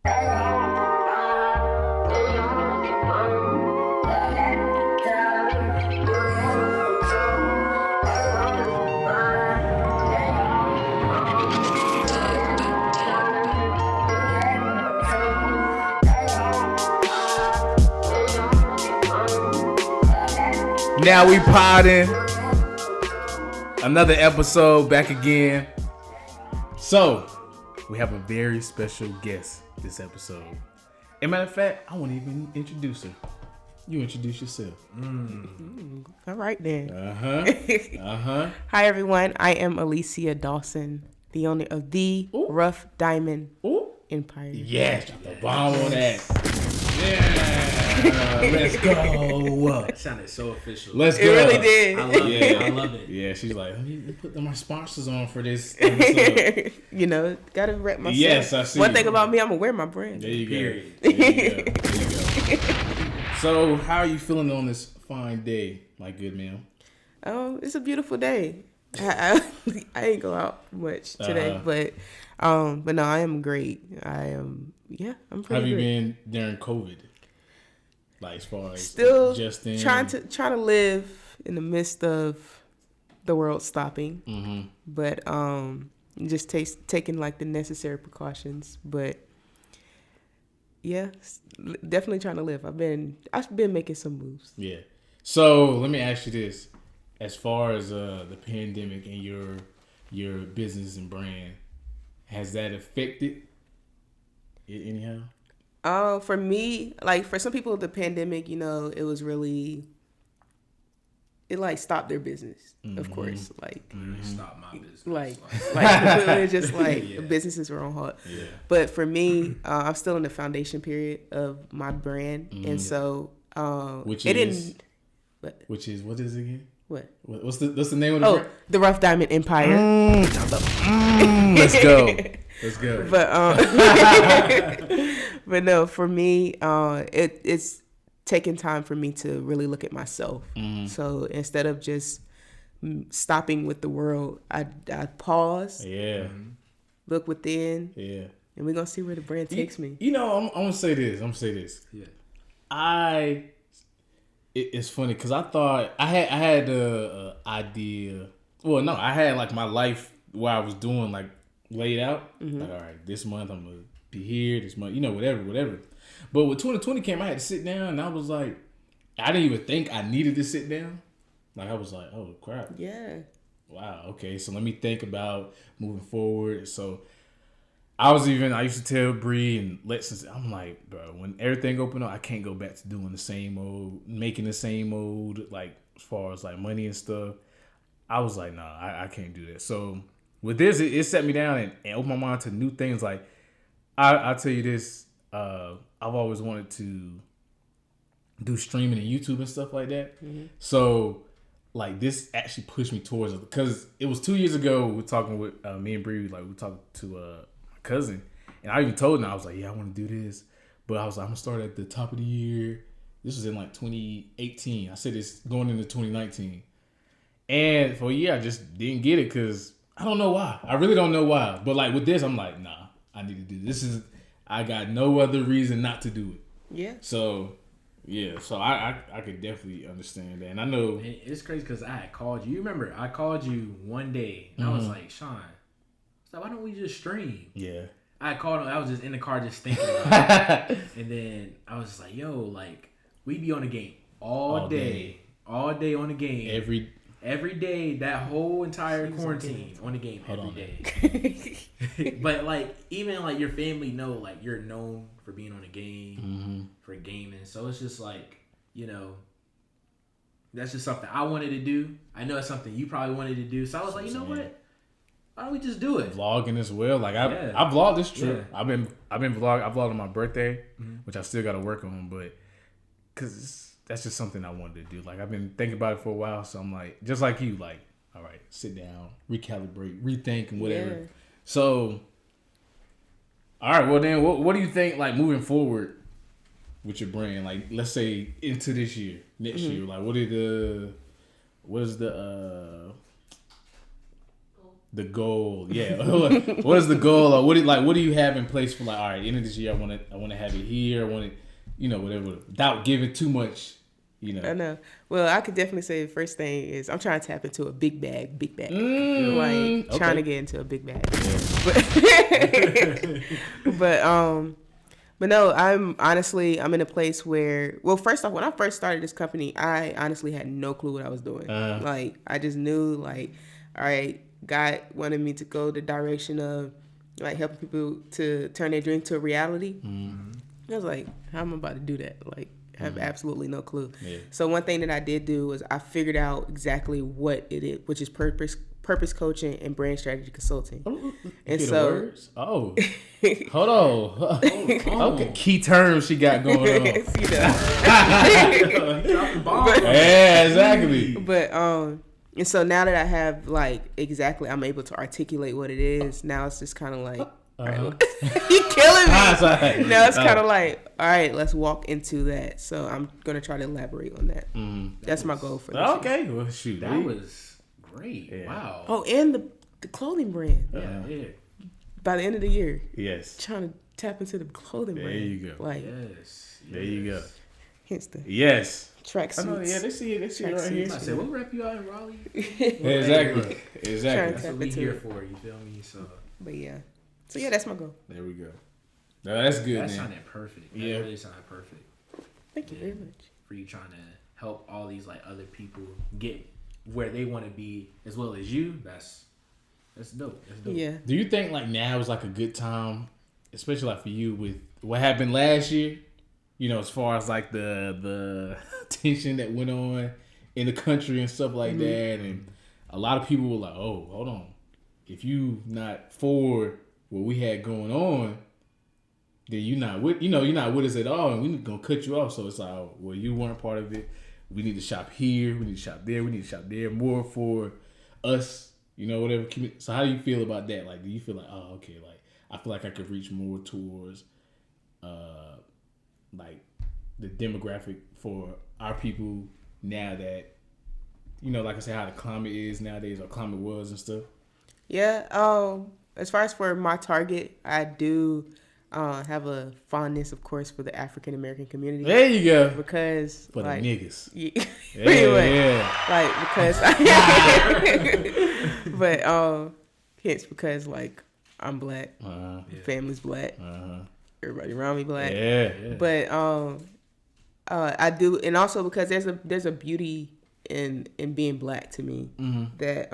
Now we podding. Another episode back again. So, we have a very special guest this episode. As a matter of fact, I won't even introduce her. You introduce yourself. All right then. Hi everyone. I am Alicia Dawson, the owner of the Rough Diamond Empire. Yes, drop the bomb on that. Yeah. Let's go. That sounded so official. Let's go. It really did. I love it. I love it. Yeah, she's like, let me put my sponsors on for this episode. You know, gotta rep myself. Yes, I see. One thing about me, I'm gonna wear my brand. There you go. There you go. So, how are you feeling on this fine day, my good man? It's a beautiful day. I ain't go out much today, but no, I am great. I'm pretty How have you great. been during COVID? Like, as far as Still adjusting? trying to live in the midst of the world stopping, but just taking like the necessary precautions. But yeah, definitely trying to live. I've been making some moves. Yeah. So let me ask you this: as far as the pandemic and your business and brand, has that affected it anyhow? For me, like for some people, the pandemic, you know, it was really, it like stopped their business. Of course, like Stop my business. like completely just like the businesses were on hold. Yeah. But for me, I'm still in the foundation period of my brand, and so Which it is didn't. But what is it again? what? What's the name of the brand? The Rough Diamond Empire. Let's go. Let's go. But no, for me, it's taking time for me to really look at myself. So instead of just stopping with the world, I pause, Yeah. look within, Yeah. and we're gonna see where the brand takes me. You know, I'm gonna say this. Yeah. It's funny because I thought I had the idea. Well, no, I had like my life where I was doing like laid out. Like, all right, this month I'm gonna be here. This month, you know, whatever. But when 2020 came, I had to sit down, and I was like, I didn't even think I needed to sit down. Like I was like, oh crap. Yeah. Wow. Okay, so let me think about moving forward. So I used to tell Bree and Lexton, I'm like, bro, when everything opened up, I can't go back to doing the same old, making the same old, like, as far as, like, money and stuff. I was like, nah, I can't do that. So with this, it set me down and opened my mind to new things. Like, I'll tell you this, I've always wanted to do streaming and YouTube and stuff like that. So, like, this actually pushed me towards it. Because it was 2 years ago, we were talking with, me and Bree, like, we talked to, cousin, and I even told him, I was like, yeah, I want to do this, but I was like, I'm gonna start at the top of the year. This was in like 2018. I said it's going into 2019, and for a year I just didn't get it because I don't know why. I really don't know why. But like with this, I'm like, nah, I need to do this. I got no other reason not to do it. Yeah. So yeah, so I could definitely understand that, and I know It's crazy because I had called you. You remember I called you one day and I was like, Sean, so why don't we just stream? Yeah. I called him. I was just in the car just thinking about it. And then I was just like, yo, like, we be on the game all day. All day on the game. Every day, that whole entire quarantine on the game every day. But, like, even, like, your family know, like, you're known for being on the game, for gaming. So it's just, like, you know, that's just something I wanted to do. I know it's something you probably wanted to do. So I was like, you know what? Why don't we just do it? Vlogging as well. Like I vlogged this trip. Yeah. I've been vlogging. I vlogged on my birthday, which I still got to work on, but because that's just something I wanted to do. Like I've been thinking about it for a while, so I'm like, just like you, like, all right, sit down, recalibrate, rethink, and whatever. Yeah. So, all right, well then, what do you think? Like moving forward with your brand, like let's say into this year, next year, like what is the the goal? Yeah. What is the goal? Or what do you have in place for like, all right, end of this year I want to have it here. I want it, whatever, without giving too much, I know. Well, I could definitely say the first thing is I'm trying to tap into a big bag. Trying to get into a big bag. Yeah. But no, I'm in a place where, well, first off, when I first started this company, I honestly had no clue what I was doing. Like, I just knew, like, all right, God wanted me to go the direction of, like, helping people to turn their dream to a reality. Mm-hmm. I was like, how am I about to do that? Like, I have absolutely no clue. Yeah. So one thing that I did do was I figured out exactly what it is, which is purpose coaching and brand strategy consulting. And so, hold on. Okay, key terms she got going on. Yeah, exactly. But and so now that I have like exactly, I'm able to articulate what it is. Now it's just kind of like. He killing me. Now it's kind of like, all right, let's walk into that. So I'm gonna try to elaborate on that. That's my goal for this okay. year. Well, shoot, that was great. Yeah. Wow. Oh, and the clothing brand. Yeah. By the end of the year. Yes. Trying to tap into the clothing brand. There you go. Like, there you go. Hence the tracksuits. Yeah, they see it right here. I said, we'll rep you out in Raleigh. Exactly. That's what we here for. You feel me? So. But yeah. So yeah, that's my goal. There we go. No, that's good. That sounded perfect. That really sounded perfect. Thank you very much. For you trying to help all these like other people get where they want to be as well as you. That's dope. That's dope. Yeah. Do you think like now is like a good time, especially like for you with what happened last year? As far as like the tension that went on in the country and stuff like that, and a lot of people were like, "Oh, hold on, if you not for what we had going on, then you're not with us at all, and we're gonna cut you off." So it's like, oh, well, you weren't part of it. We need to shop here. We need to shop there. We need to shop there more for us. Whatever. So how do you feel about that? Like, do you feel like, oh, okay, like I feel like I could reach more towards, like the demographic for our people now that, like I said, how the climate is nowadays, or climate was and stuff. Yeah. As far as for my target, I do have a fondness, of course, for the African American community. There you go. Because for like, the niggas. Like because, but hence because like I'm black, family's black, everybody around me black. Yeah. But I do, and also because there's a beauty in being black to me that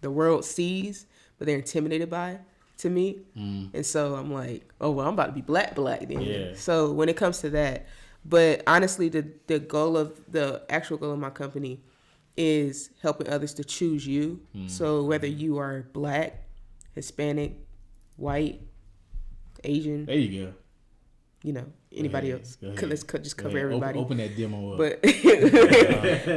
the world sees, but they're intimidated by, to me. And so I'm like, oh, well, I'm about to be black then. Yeah. So when it comes to that, but honestly, the actual goal of my company is helping others to choose you. So whether you are black, Hispanic, white, Asian. There you go. Anybody else. Let's just cover everybody. Open that demo up. But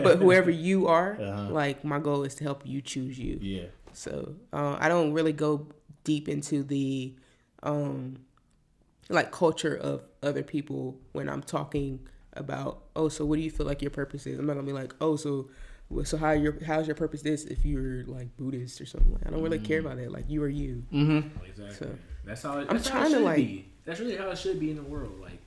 but whoever you are, like my goal is to help you choose you. Yeah. So I don't really go deep into the like culture of other people when I'm talking about, oh, so what do you feel like your purpose is? I'm not gonna be like, oh, so how's your purpose this if you're like Buddhist or something. Like, I don't really care about that. Like, you are you. Exactly. So, that's how I'm trying to like. Be. That's really how it should be in the world. Like,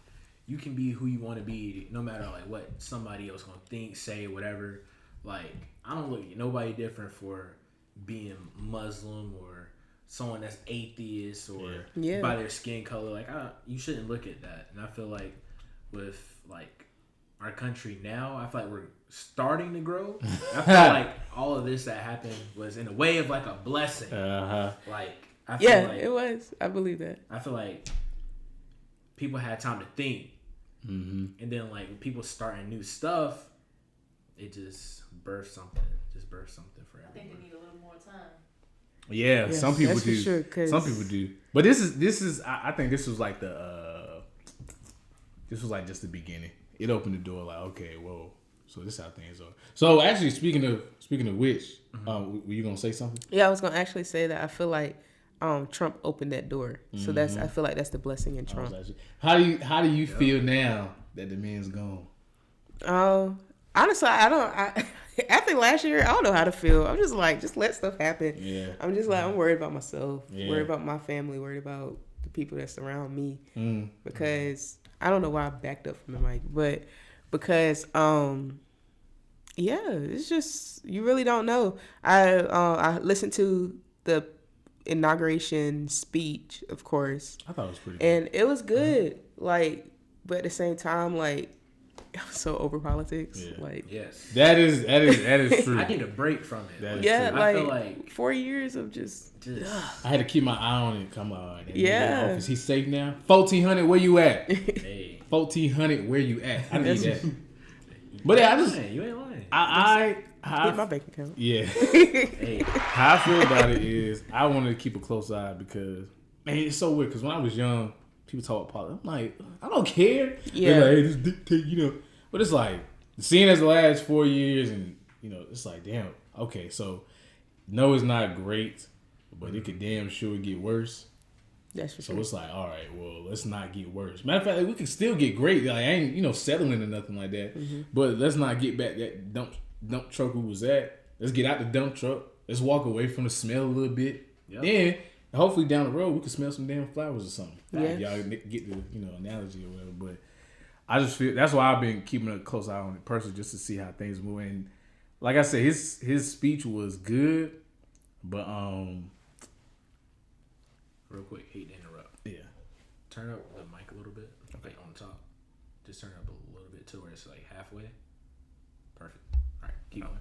you can be who you want to be, no matter like what somebody else gonna think, say, whatever. Like, I don't look at nobody different for being Muslim or someone that's atheist or by their skin color. Like, you shouldn't look at that. And I feel like with like our country now, I feel like we're starting to grow. I feel like all of this that happened was in a way of like a blessing. Like, I feel like it was. I believe that. I feel like people had time to think, and then like when people starting new stuff, it just birthed something. For everyone. I think they need a little more time. Yeah, some people do. Sure, some people do. But this is. I think this was like this was like just the beginning. It opened the door. Like, okay, whoa. So this is how things are. So actually, speaking of which, were you gonna say something? Yeah, I was gonna actually say that I feel like Trump opened that door. So I feel like that's the blessing in Trump. How do you feel now that the man's gone? honestly, after last year, I don't know how to feel. I'm just like, just let stuff happen. Yeah. I'm just like, I'm worried about myself, Yeah. worried about my family, worried about the people that surround me. Because I don't know why I backed up from the mic, but because yeah, it's just you really don't know. I listened to the inauguration speech, of course. I thought it was pretty good. And it was good. Like, but at the same time, like, it was so over politics. Yeah. Like, yes, that is true. I need a break from it. That is yeah, true. like, I feel like 4 years of just I had to keep my eye on it. Come on, Yeah. Is he safe now? 1400, where you at? hey, 1400, where you at? I need that. But yeah, you ain't lying. I hit my bank account. Yeah. Hey, How I feel about it is I wanted to keep a close eye because man, it's so weird. Because when I was young, people talk about politics. I'm like, I don't care. Yeah. They're like, hey, this dictate, you know. But it's like seeing as the last 4 years, and you know, it's like, damn. Okay, so no, it's not great, but it could damn sure get worse. That's for So sure. it's like, all right, well, let's not get worse. Matter of fact, like, we can still get great. Like I ain't, you know, settling or nothing like that. But let's not get back that dump truck we was at. Let's get out the dump truck. Let's walk away from the smell a little bit. Yep. Then hopefully down the road we can smell some damn flowers or something. Yeah. Y'all get the analogy or whatever. But I just feel that's why I've been keeping a close eye on it personally, just to see how things move. And like I said, his speech was good, but real quick, hate to interrupt. yeah. Turn up the mic a little bit. Okay, on the top. Just turn it up a little bit to where it's like halfway. Perfect. All right, keep going.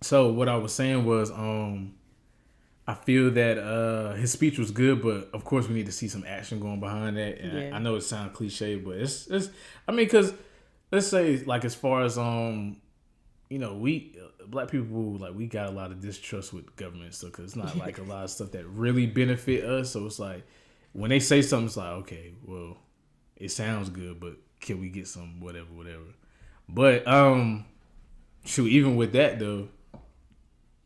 So what I was saying was, I feel that his speech was good, but of course we need to see some action going behind that. And Yeah. I know it sounds cliche, but it's. I mean, because let's say like as far as you know, we black people like we got a lot of distrust with government stuff because it's not like a lot of stuff that really benefit us. So it's like when they say something, it's like okay, well, it sounds good, but can we get some whatever. But shoot, even with that though.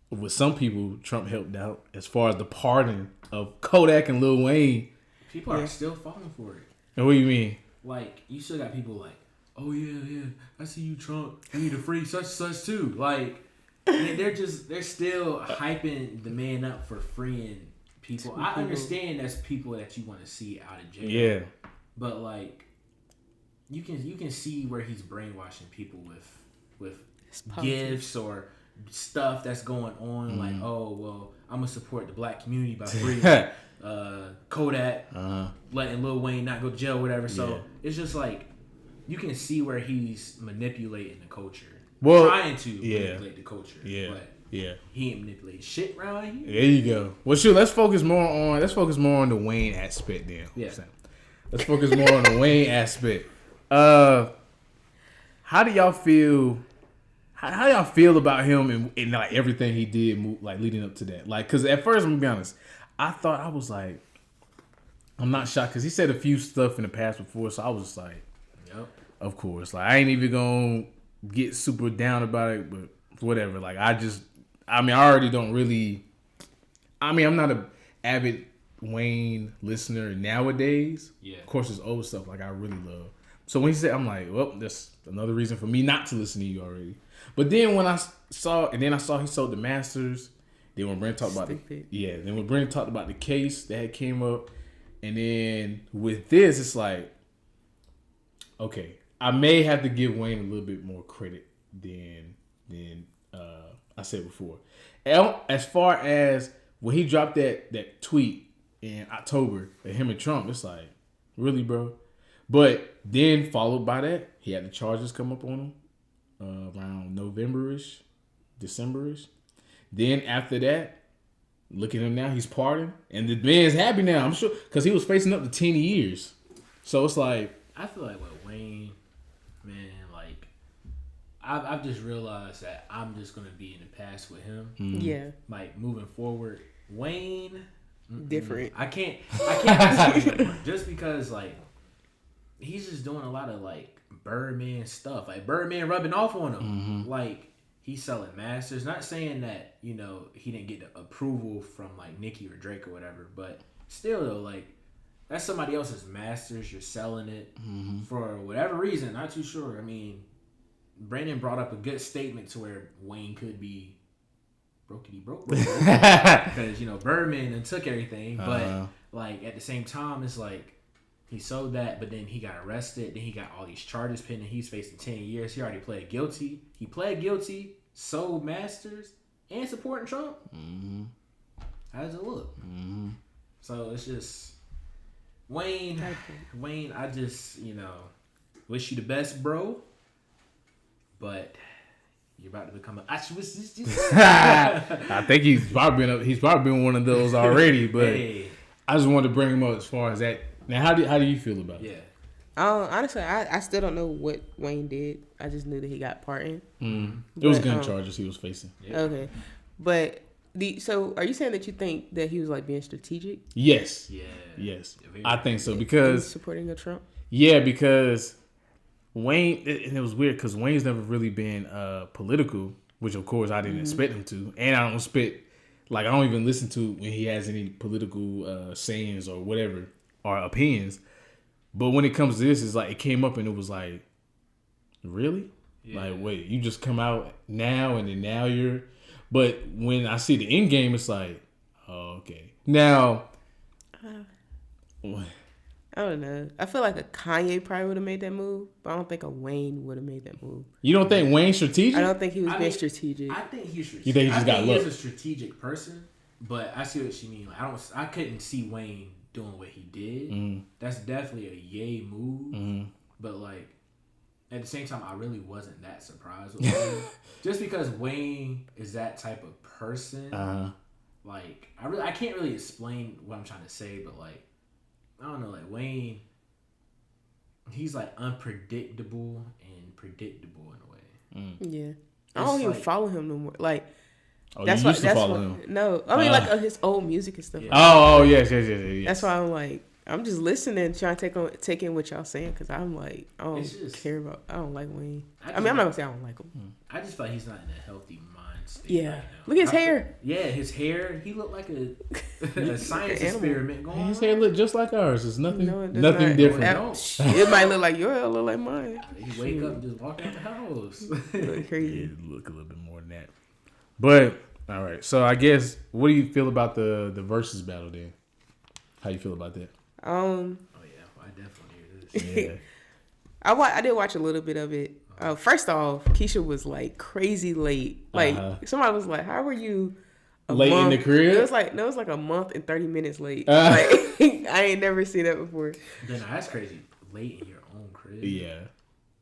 With some people, Trump helped out as far as the pardon of Kodak and Lil Wayne. People are still falling for it. And what do you mean? Like, you still got people like, oh yeah, I see you, Trump. You need to free such too. Like, they're still hyping the man up for freeing people. I understand that's people that you want to see out of jail. Yeah. But like, you can see where he's brainwashing people with gifts or stuff that's going on. Like, oh well, I'm gonna support the black community by freeing Kodak, letting Lil Wayne not go to jail, whatever. So it's just like you can see where he's manipulating the culture, trying to manipulate the culture. But he ain't manipulating shit around here. There you go. Well, shoot, let's focus more on the Wayne aspect then. Yeah. Let's focus more on the Wayne aspect. How do y'all feel? How y'all feel about him and like everything he did, like leading up to that? Like, cause at first, I'm gonna be honest, I was like, I'm not shocked because he said a few stuff in the past before, so I was just like, Yep. of course, like I ain't even gonna get super down about it, but whatever. Like I already don't really. I mean, I'm not an avid Wayne listener nowadays. Yeah. Of course, his old stuff like I really love. So when he said, I'm like, well, that's another reason for me not to listen to you already. But then when I saw he sold the masters. Then when Brent talked about the case that had came up, and then with this, it's like, okay, I may have to give Wayne a little bit more credit than I said before. As far as when he dropped that tweet in October at him and Trump, it's like, really, bro? But then followed by that, he had the charges come up on him. Around November-ish, December-ish. Then after that, look at him now. He's pardoned. And the man's happy now, I'm sure. Because he was facing up to 10 years. So it's like... I feel like with Wayne, man, like, I've just realized that I'm just going to be in the past with him. Yeah. Like, moving forward. Wayne... Different. I can't listen to him just because, like, he's just doing a lot of, like, Birdman stuff. Like, Birdman rubbing off on him. Like, he's selling masters. Not saying that, you know, he didn't get the approval from, like, Nicki or Drake or whatever. But still, though, like, that's somebody else's masters. You're selling it for whatever reason. Not too sure. I mean, Brandon brought up a good statement to where Wayne could be brokey broke because Birdman and took everything, but like at the same time, it's like he sold that, but then he got arrested. Then he got all these charges pending. He's facing 10 years. He already pled guilty. He pled guilty, sold masters, and supporting Trump. Mm-hmm. How does it look? Mm-hmm. So it's just Wayne. I just wish you the best, bro. But you're about to become I think he's probably been one of those already. But I just wanted to bring him up as far as that. Now, how do you feel about it? Yeah. Honestly, I still don't know what Wayne did. I just knew that he got pardoned. It was gun charges he was facing. Yeah. Okay, but so are you saying that you think that he was like being strategic? Yes. Yeah. Yes, I think so because supporting a Trump. Yeah, because Wayne, and it was weird because Wayne's never really been political, which of course I didn't expect him to, and I don't expect, I don't even listen to when he has any political sayings or whatever or opinions. But when it comes to this, it's like it came up and it was like, really? Yeah. Like, wait, you just come out now and then now you're. But when I see the end game, it's like, oh, okay. Now, I don't know. I feel like a Kanye probably would have made that move, but I don't think a Wayne would have made that move. You don't think Wayne's strategic? I don't think he was being strategic. I think he's strategic. You think he just got luck? He's a strategic person, but I see what you mean. Like, I couldn't see Wayne doing what he did. That's definitely a yay move, but at the same time, I really wasn't that surprised with Wayne. Just because Wayne is that type of person. I can't really explain what I'm trying to say, but I don't know, Wayne, he's unpredictable and predictable in a way. Yeah. I don't even follow him no more. That's why. Him. No, I mean his old music and stuff. Yeah. Oh yes. That's why I'm just listening, trying to take in what y'all saying, because I don't care about. I don't like Wayne. I'm not gonna say I don't like him. I just feel like he's not in a healthy mind state. Yeah, right now. Look at his hair. His hair. He looked like a science experiment going on. His hair look just like ours. It's nothing different. It might look like your hair, look like mine. He wake up and just walk out the house. Look crazy. Look a little bit more than that. But all right, so I guess what do you feel about the versus battle then? How you feel about that? Oh yeah, I definitely hear this. Yeah. I did watch a little bit of it. First off, Keisha was crazy late. Somebody was like, "How were you late in the crib?" It was like a month and 30 minutes late. I ain't never seen that before. Then that's crazy. Late in your own crib. Yeah.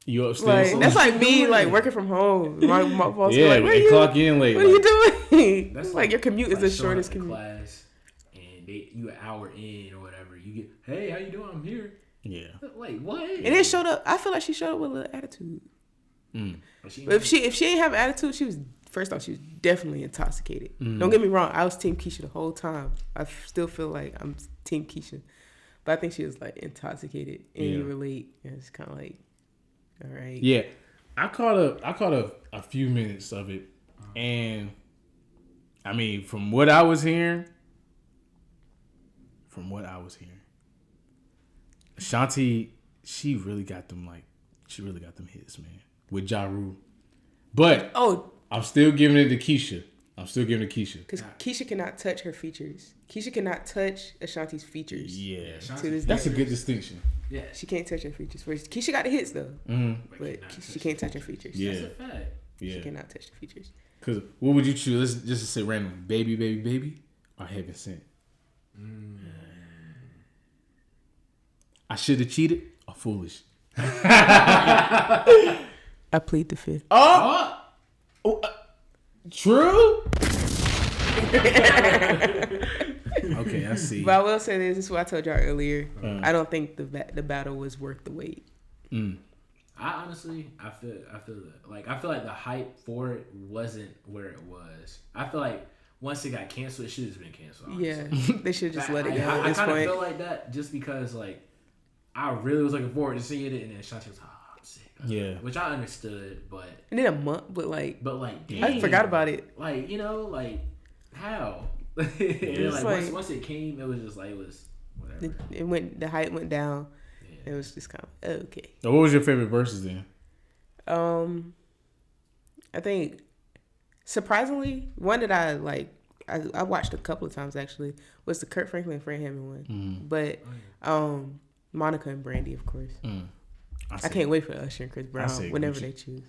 You upstairs? That's like me, working from home. My boss clock in late. What are you doing? That's your commute is the shortest commute. Class, and you an hour in or whatever. You get, hey, how you doing? I'm here. Yeah. What? And then showed up. I feel like she showed up with a little attitude. But if she didn't have attitude, she was definitely intoxicated. Don't get me wrong. I was Team Keisha the whole time. I still feel like I'm Team Keisha, but I think she was intoxicated and you were late. And it's kind of all right. Yeah, I caught a few minutes of it, and I mean, from what I was hearing, Shanti, she really got them hits, man, with Ja Rule. But I'm still giving it to Keisha. Because Keisha cannot touch her features. Keisha cannot touch Ashanti's features. Yeah, that's a good distinction. Yeah, she can't touch her features. First, Keisha got the hits though, but she can't touch her features. Yeah, that's a fact. Yeah, she cannot touch the features. Because what would you choose? Let's just say random, baby, or Heaven Sent. I should have cheated or foolish. I plead the fifth. True. Okay, I see. But I will say this is what I told y'all earlier. I don't think the battle was worth the wait. I honestly, I feel that. I feel like the hype for it wasn't where it was. I feel like once it got canceled, it should have been canceled. Honestly. Yeah, they should just let it go. I kind of feel like that just because I really was looking forward to seeing it, and then Shanti was I'm sick. Yeah, which I understood, but and then a month, but dang, I forgot about it. How? And then once it came, it was just it was whatever. The hype went down. Yeah. It was just kind of okay. So what was your favorite verses then? I think surprisingly, one that I like, I watched a couple of times actually, was the Kurt Franklin and Fred Hammond one. But Monica and Brandy, of course. I can't wait for Usher and Chris Brown whenever they choose.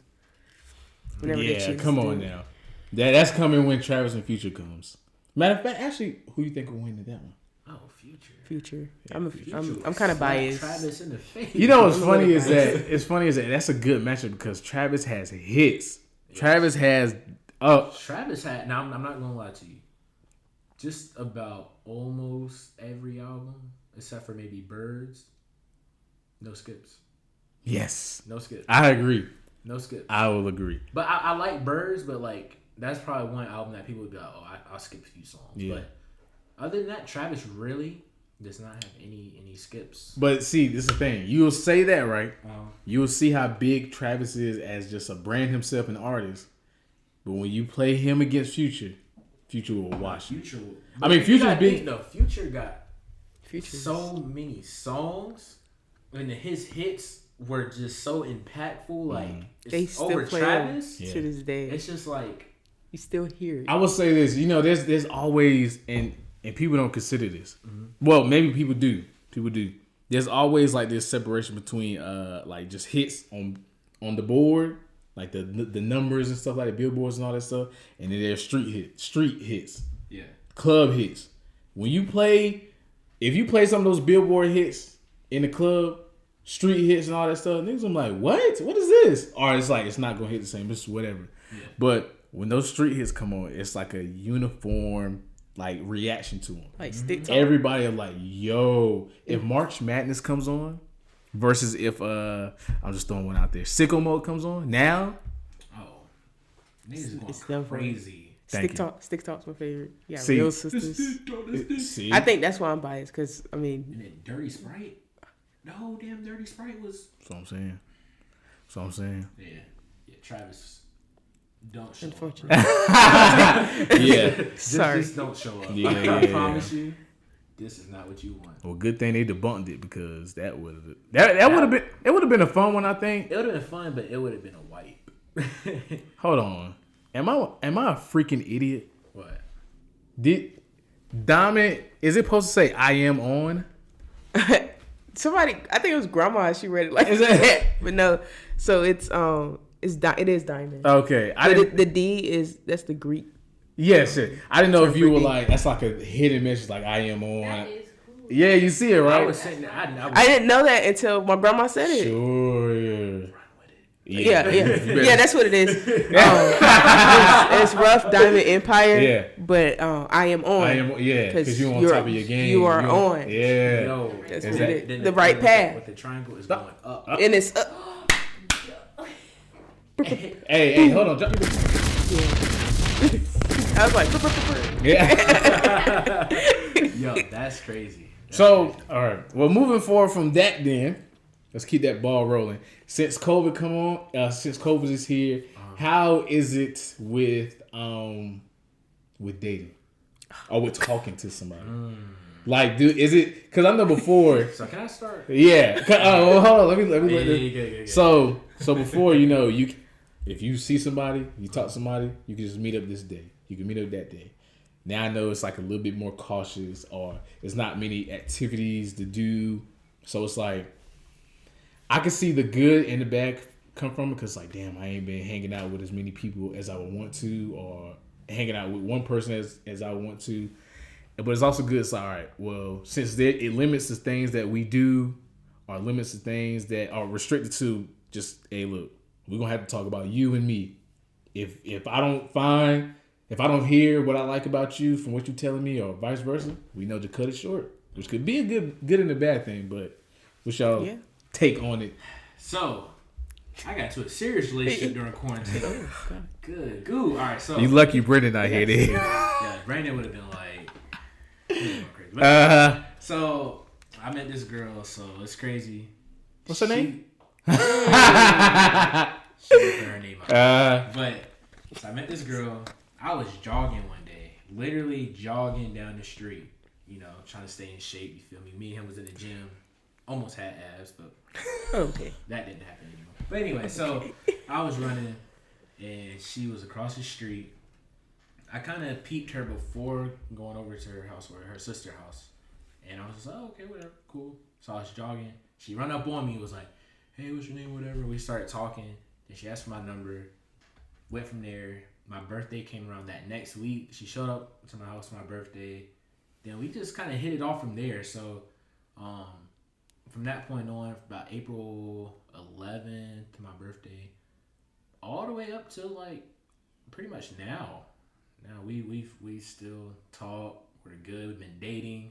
Come on now. That's coming when Travis and Future comes. Matter of fact, actually, who you think will win that one? Oh, Future. Yeah, I'm kind of biased. Travis in the face. You know what's funny is that that's a good matchup because Travis has hits. Yes. Travis had. Now I'm not gonna lie to you. Just about almost every album, except for maybe Birds, no skips. Yes. No skips. I agree. No skips. I will agree. But I like Birds, but like that's probably one album that people would be like, oh, I'll skip a few songs. Yeah. But other than that, Travis really does not have any skips. But see, this is the thing. You'll say that, right? You'll see how big Travis is as just a brand himself, an artist. But when you play him against Future will wash you. Future's big. No, Future got so many songs, and his hits were just so impactful. Like they still over play Travis to this day. It's just like you still hear it. I will say this. You know, there's always and people don't consider this. Well, maybe people do. There's always like this separation between like just hits on the board, like the numbers and stuff like the billboards and all that stuff, and then there's street hits, club hits. When you play, if you play some of those billboard hits in the club, street hits and all that stuff, niggas I'm like, what is this? Or it's like it's not gonna hit the same. It's whatever. Yeah. But when those street hits come on, it's like a uniform like reaction to them. Like stick to everybody are like, yo, if March Madness comes on versus if I'm just throwing one out there, Sicko Mode comes on now. Oh, niggas is going crazy. Stick Talk's my favorite. Yeah, Real Sisters. I think that's why I'm biased because I mean, and then Dirty Sprite. No, damn, Dirty Sprite was. That's what I'm saying. Yeah, Travis. Don't show Unfortunately. up. Yeah. Sorry. Just don't show up. Yeah. I promise you, this is not what you want. Well, good thing they debunked it because that would have been a fun one. I think it would have been fun, but it would have been a wipe. Hold on, am I a freaking idiot? What? Did Diamond? Is it supposed to say I am on? Somebody, I think it was Grandma. She read it like that, but no. So it is Diamond. Okay, the D that's the Greek. Yes, I didn't know if you were like that's like a hidden message, like I am on. That is cool. Yeah, you see it, right? I was saying that. I didn't know that until my grandma said it. Sure. Yeah. That's what it is. It's rough Diamond Empire. Yeah. But I am on. Because you're on top of your game. You are on. Yeah. Yo, that's what it is. The right path. With the triangle is going up. And it's up. Hey, hold on. I was like, yeah. Yo, that's crazy. All right. Well, moving forward from that, then let's keep that ball rolling. Since COVID since COVID is here, how is it with dating or with talking to somebody? Like, dude, is it? Because I know before. So can I start? Yeah. Hold on. Let me. Yeah. So before if you see somebody, you talk to somebody, you can just meet up this day. You can meet up that day. Now I know it's like a little bit more cautious, or there's not many activities to do. So it's like I can see the good and the bad come from it because like, damn, I ain't been hanging out with as many people as I would want to, or hanging out with one person as I would want to. But it's also good. It's like, all right, well, since it limits the things that we do, or limits the things that are restricted to just, hey, look, we're gonna have to talk about you and me. If I don't hear what I like about you from what you're telling me, or vice versa, we know to cut it short, which could be a good and a bad thing. But what's y'all take on it? So I got into a serious relationship during quarantine. Oh, God. Good. All right, so you lucky Brendan not here. Yeah, Brandon would have been like, crazy. But, so I met this girl. So it's crazy. What's her name? She didn't put her name out. But so I met this girl. I was jogging one day, literally jogging down the street, trying to stay in shape. You feel me? Me and him was in the gym, almost had abs, but okay, that didn't happen anymore. But anyway, so I was running, and she was across the street. I kind of peeped her before going over to her house, or her sister's house. And I was just like, oh, okay, whatever, cool. So I was jogging. She run up on me, was like, hey, what's your name, whatever. We started talking. Then she asked for my number. Went from there. My birthday came around that next week. She showed up to my house for my birthday. Then we just kind of hit it off from there. So from that point on, about April 11th to my birthday, all the way up to like pretty much now. Now we still talk. We're good. We've been dating.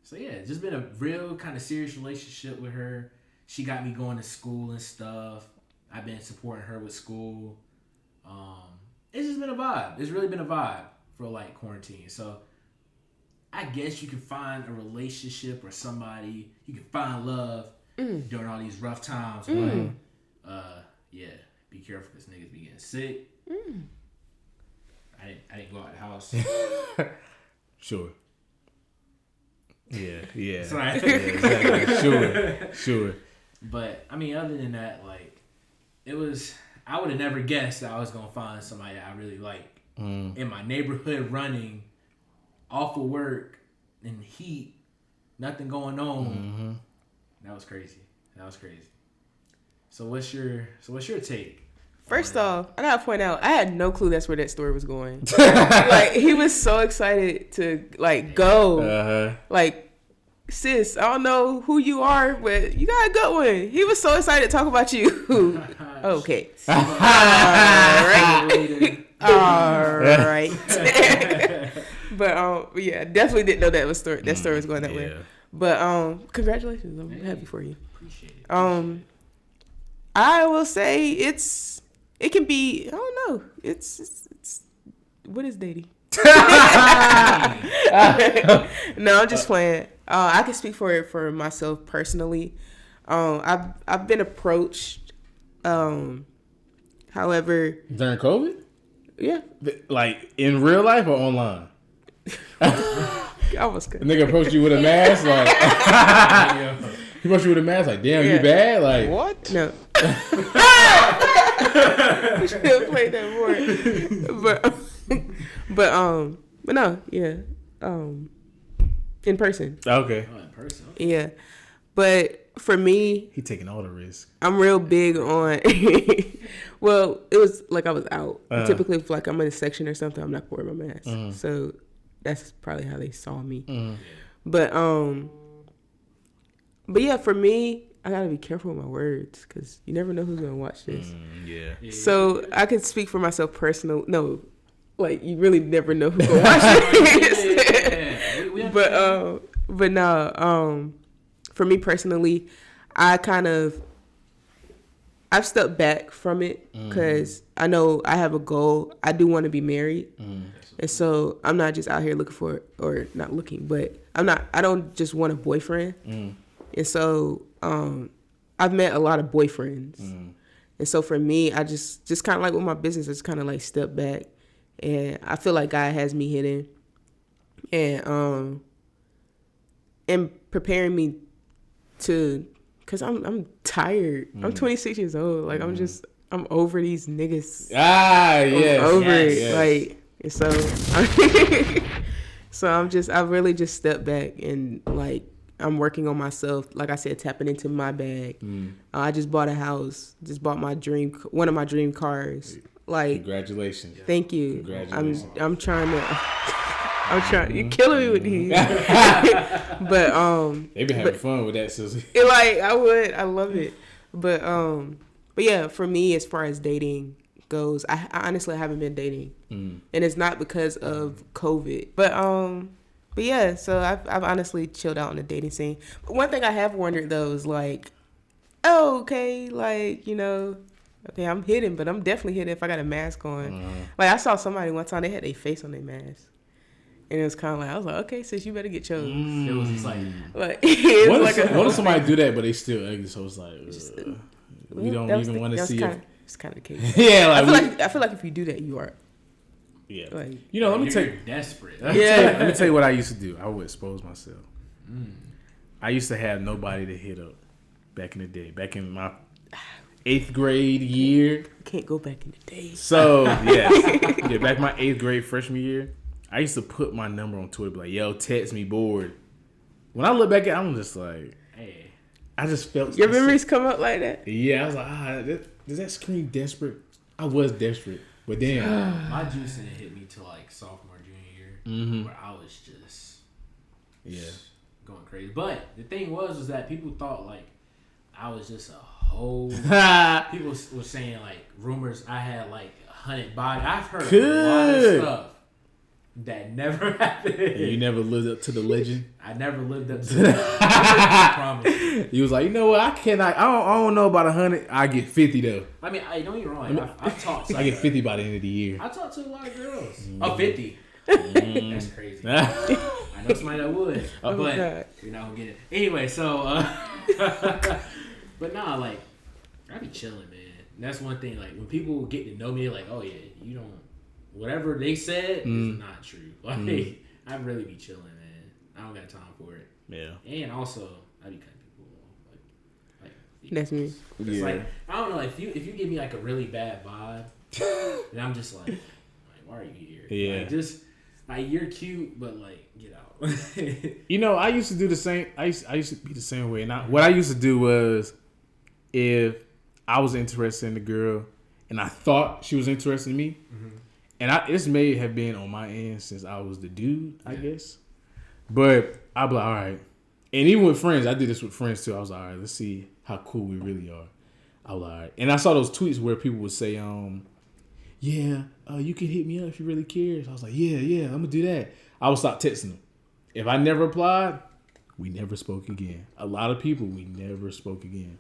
So yeah, it's just been a real kind of serious relationship with her. She got me going to school and stuff. I've been supporting her with school. It's just been a vibe. It's really been a vibe for like quarantine. So I guess you can find a relationship or somebody. You can find love during all these rough times. But yeah, be careful because niggas be getting sick. I didn't go out the house. Sure. Yeah. Sorry. Yeah, exactly. Sure. But I mean, other than that, like, it was. I would have never guessed that I was gonna find somebody that I really like in my neighborhood, running off of work in heat, nothing going on. Mm-hmm. That was crazy. So what's your take? First off, I gotta point out, I had no clue that's where that story was going. Like, he was so excited to like go. Like, sis, I don't know who you are, but you got a good one. He was so excited to talk about you. Okay. All right. But yeah, definitely didn't know that story was going that way. But congratulations, I'm happy for you. Appreciate it. I will say it can be, I don't know. It's what is dating? No, I'm just playing. I can speak for myself personally. I've been approached. However, during COVID? Yeah. Like in real life or online? I was good. The nigga approached you with a mask, like he approached you with a mask, like, damn, you bad? Like what? No. We should have played that more. But no, yeah. In person. Okay. Oh, in person. Okay. Yeah. But for me, he taking all the risks. I'm real big on well, it was like I was out. Typically if like I'm in a section or something, I'm not wearing my mask. So that's probably how they saw me. But yeah, for me, I gotta be careful with my words because you never know who's gonna watch this. Yeah. So I can speak for myself personally. No, like you really never know who's gonna watch this. But no. For me personally, I've stepped back from it because I know I have a goal. I do want to be married. And so I'm not just out here looking for, or not looking, but I don't just want a boyfriend. And so I've met a lot of boyfriends. And so for me, I just kind of like with my business, I just kind of like step back. And I feel like God has me hidden. And preparing me to, because I'm tired. I'm 26 years old. Like, I'm over these niggas. Yeah. I'm over it. Yes. Like, and so I really just stepped back and like, I'm working on myself. Like I said, tapping into my bag. I just bought a house. Just bought one of my dream cars. Like, congratulations. Thank you. Congratulations. I'm trying. You're killing me with these. But they been having fun with that, Susie. I love it. But yeah, for me, as far as dating goes, I honestly haven't been dating, and it's not because of COVID. But yeah, so I've honestly chilled out on the dating scene. But one thing I have wondered though is like, oh, okay, like, you know, okay, I'm hidden, but I'm definitely hidden if I got a mask on. Like, I saw somebody one time, they had their face on their mask. And it was kind of like, I was like, okay, sis, you better get chose. It was just like what if somebody do that, but they still ugly? So it's like, we don't even want to see it. It's kind of the case. Yeah, I feel like if you do that, you are. Yeah. Like, you know, let me tell you. Desperate. Yeah. Let me tell you what I used to do. I would expose myself. I used to have nobody to hit up back in the day. Back in my 8th grade year. Can't go back in the day. So yeah, back my 8th grade freshman year, I used to put my number on Twitter, be like, "Yo, text me bored." When I look back at it, I'm just like, Hey, I just felt Your memories come up like that? Yeah, I was like, does that scream desperate? I was desperate, but then my juice didn't hit me till like sophomore, junior year, where I was just going crazy. But the thing was that people thought like I was just a whole. People were saying like rumors I had like 100 bodies. I've heard a lot of stuff that never happened. You never lived up to the legend. I never lived up to that. I promise. He was like, you know what? I don't know about 100. I get 50 though. I mean, don't get me wrong. I've talked. I get 50 by the end of the year. I talked to a lot of girls. Oh, 50. That's crazy. I know somebody that would, but you're not gonna get it anyway. So, but nah, like I be chilling, man. And that's one thing. Like when people get to know me, like, oh yeah, you don't. Whatever they said is not true. Like I really be chilling, man. I don't got time for it. Yeah. And also, I be cutting people off. Like that's me. It's like I don't know. Like if you give me like a really bad vibe, then I'm just like why are you here? Yeah. Like, just like you're cute, but like get out. You know, I used to do the same. I used to be the same way. And what I used to do was, if I was interested in the girl and I thought she was interested in me. And this may have been on my end since I was the dude, I guess. But I'd be like, all right. And even with friends, I did this with friends too. I was like, all right, let's see how cool we really are. I was like, all right. And I saw those tweets where people would say, you can hit me up if you really care. So I was like, yeah, I'm going to do that. I would stop texting them. If I never replied, we never spoke again. A lot of people, we never spoke again.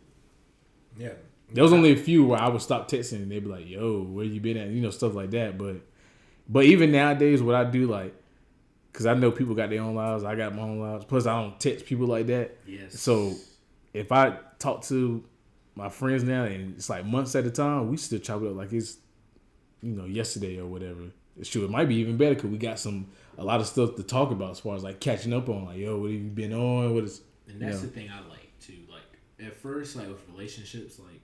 Yeah. There was only a few where I would stop texting and they'd be like, yo, where you been at? You know, stuff like that. But even nowadays, what I do, like, because I know people got their own lives. I got my own lives. Plus, I don't text people like that. Yes. So if I talk to my friends now and it's like months at a time, we still chop it up like it's, yesterday or whatever. It might be even better because we got a lot of stuff to talk about as far as like catching up on. Like, yo, what have you been on? What is? And that's the thing I like too. Like at first, like with relationships, like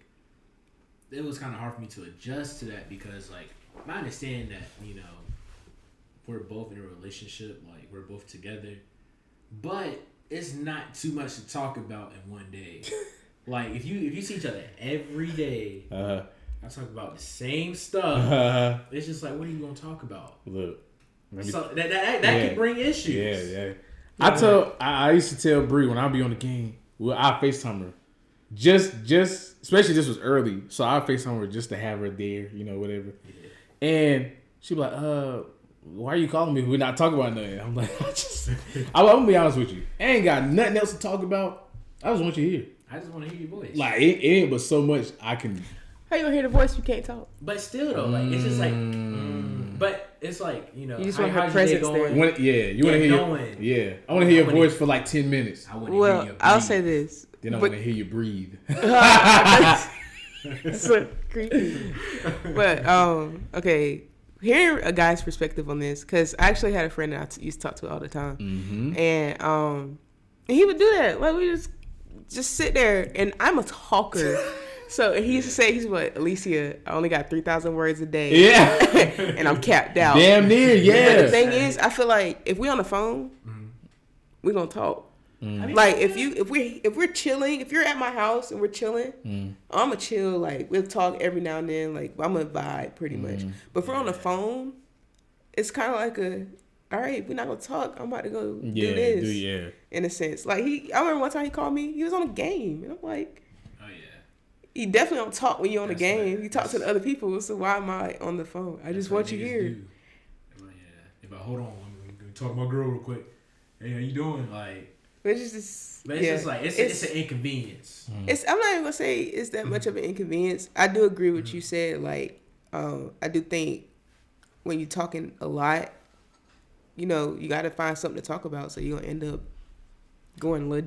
it was kind of hard for me to adjust to that because like I understand that we're both in a relationship, like we're both together, but it's not too much to talk about in one day. Like if you see each other every day, I talk about the same stuff. It's just like, what are you gonna talk about? Look, so that can bring issues. Yeah. I used to tell Bree when I be on the game, I FaceTime her. Just especially this was early, so I FaceTime her just to have her there, whatever. Yeah. And she be like, why are you calling me? We're not talking about nothing. I'm like, I'm gonna be honest with you. I ain't got nothing else to talk about. I just want you here. I just want to hear your voice. Like it ain't but so much I can. How you gonna hear the voice if you can't talk? But still though, like it's just like, but it's like you just want her presence there. You want to hear. I want to hear your voice for like 10 minutes. I'll say this. Then I want to hear you breathe. So creepy. But okay, hearing a guy's perspective on this, because I actually had a friend that I used to talk to all the time, and he would do that. Like we just sit there, and I'm a talker. So he used to say, he's what, Alicia, I only got 3,000 words a day. Yeah. And I'm capped out. Damn near, yeah. But the thing is, I feel like if we on the phone, we're gonna talk. Like if we're chilling, if you're at my house and we're chilling, I'm gonna chill. Like we'll talk every now and then. Like I'm gonna vibe pretty much. But if we're on the phone, it's kind of like all right, we're not gonna talk. I'm about to go do this. In a sense, like I remember one time he called me. He was on a game, and I'm like, oh yeah. You definitely don't talk when you're on the game. You talk to the other people. So why am I on the phone? I just want you here. If I hold on, I'm gonna talk to my girl real quick. Hey, how you doing? Like. It's just like it's an inconvenience. I'm not even gonna say it's that much of an inconvenience. I do agree with what you said. Like, I do think when you're talking a lot, you got to find something to talk about. So you're gonna end up going a little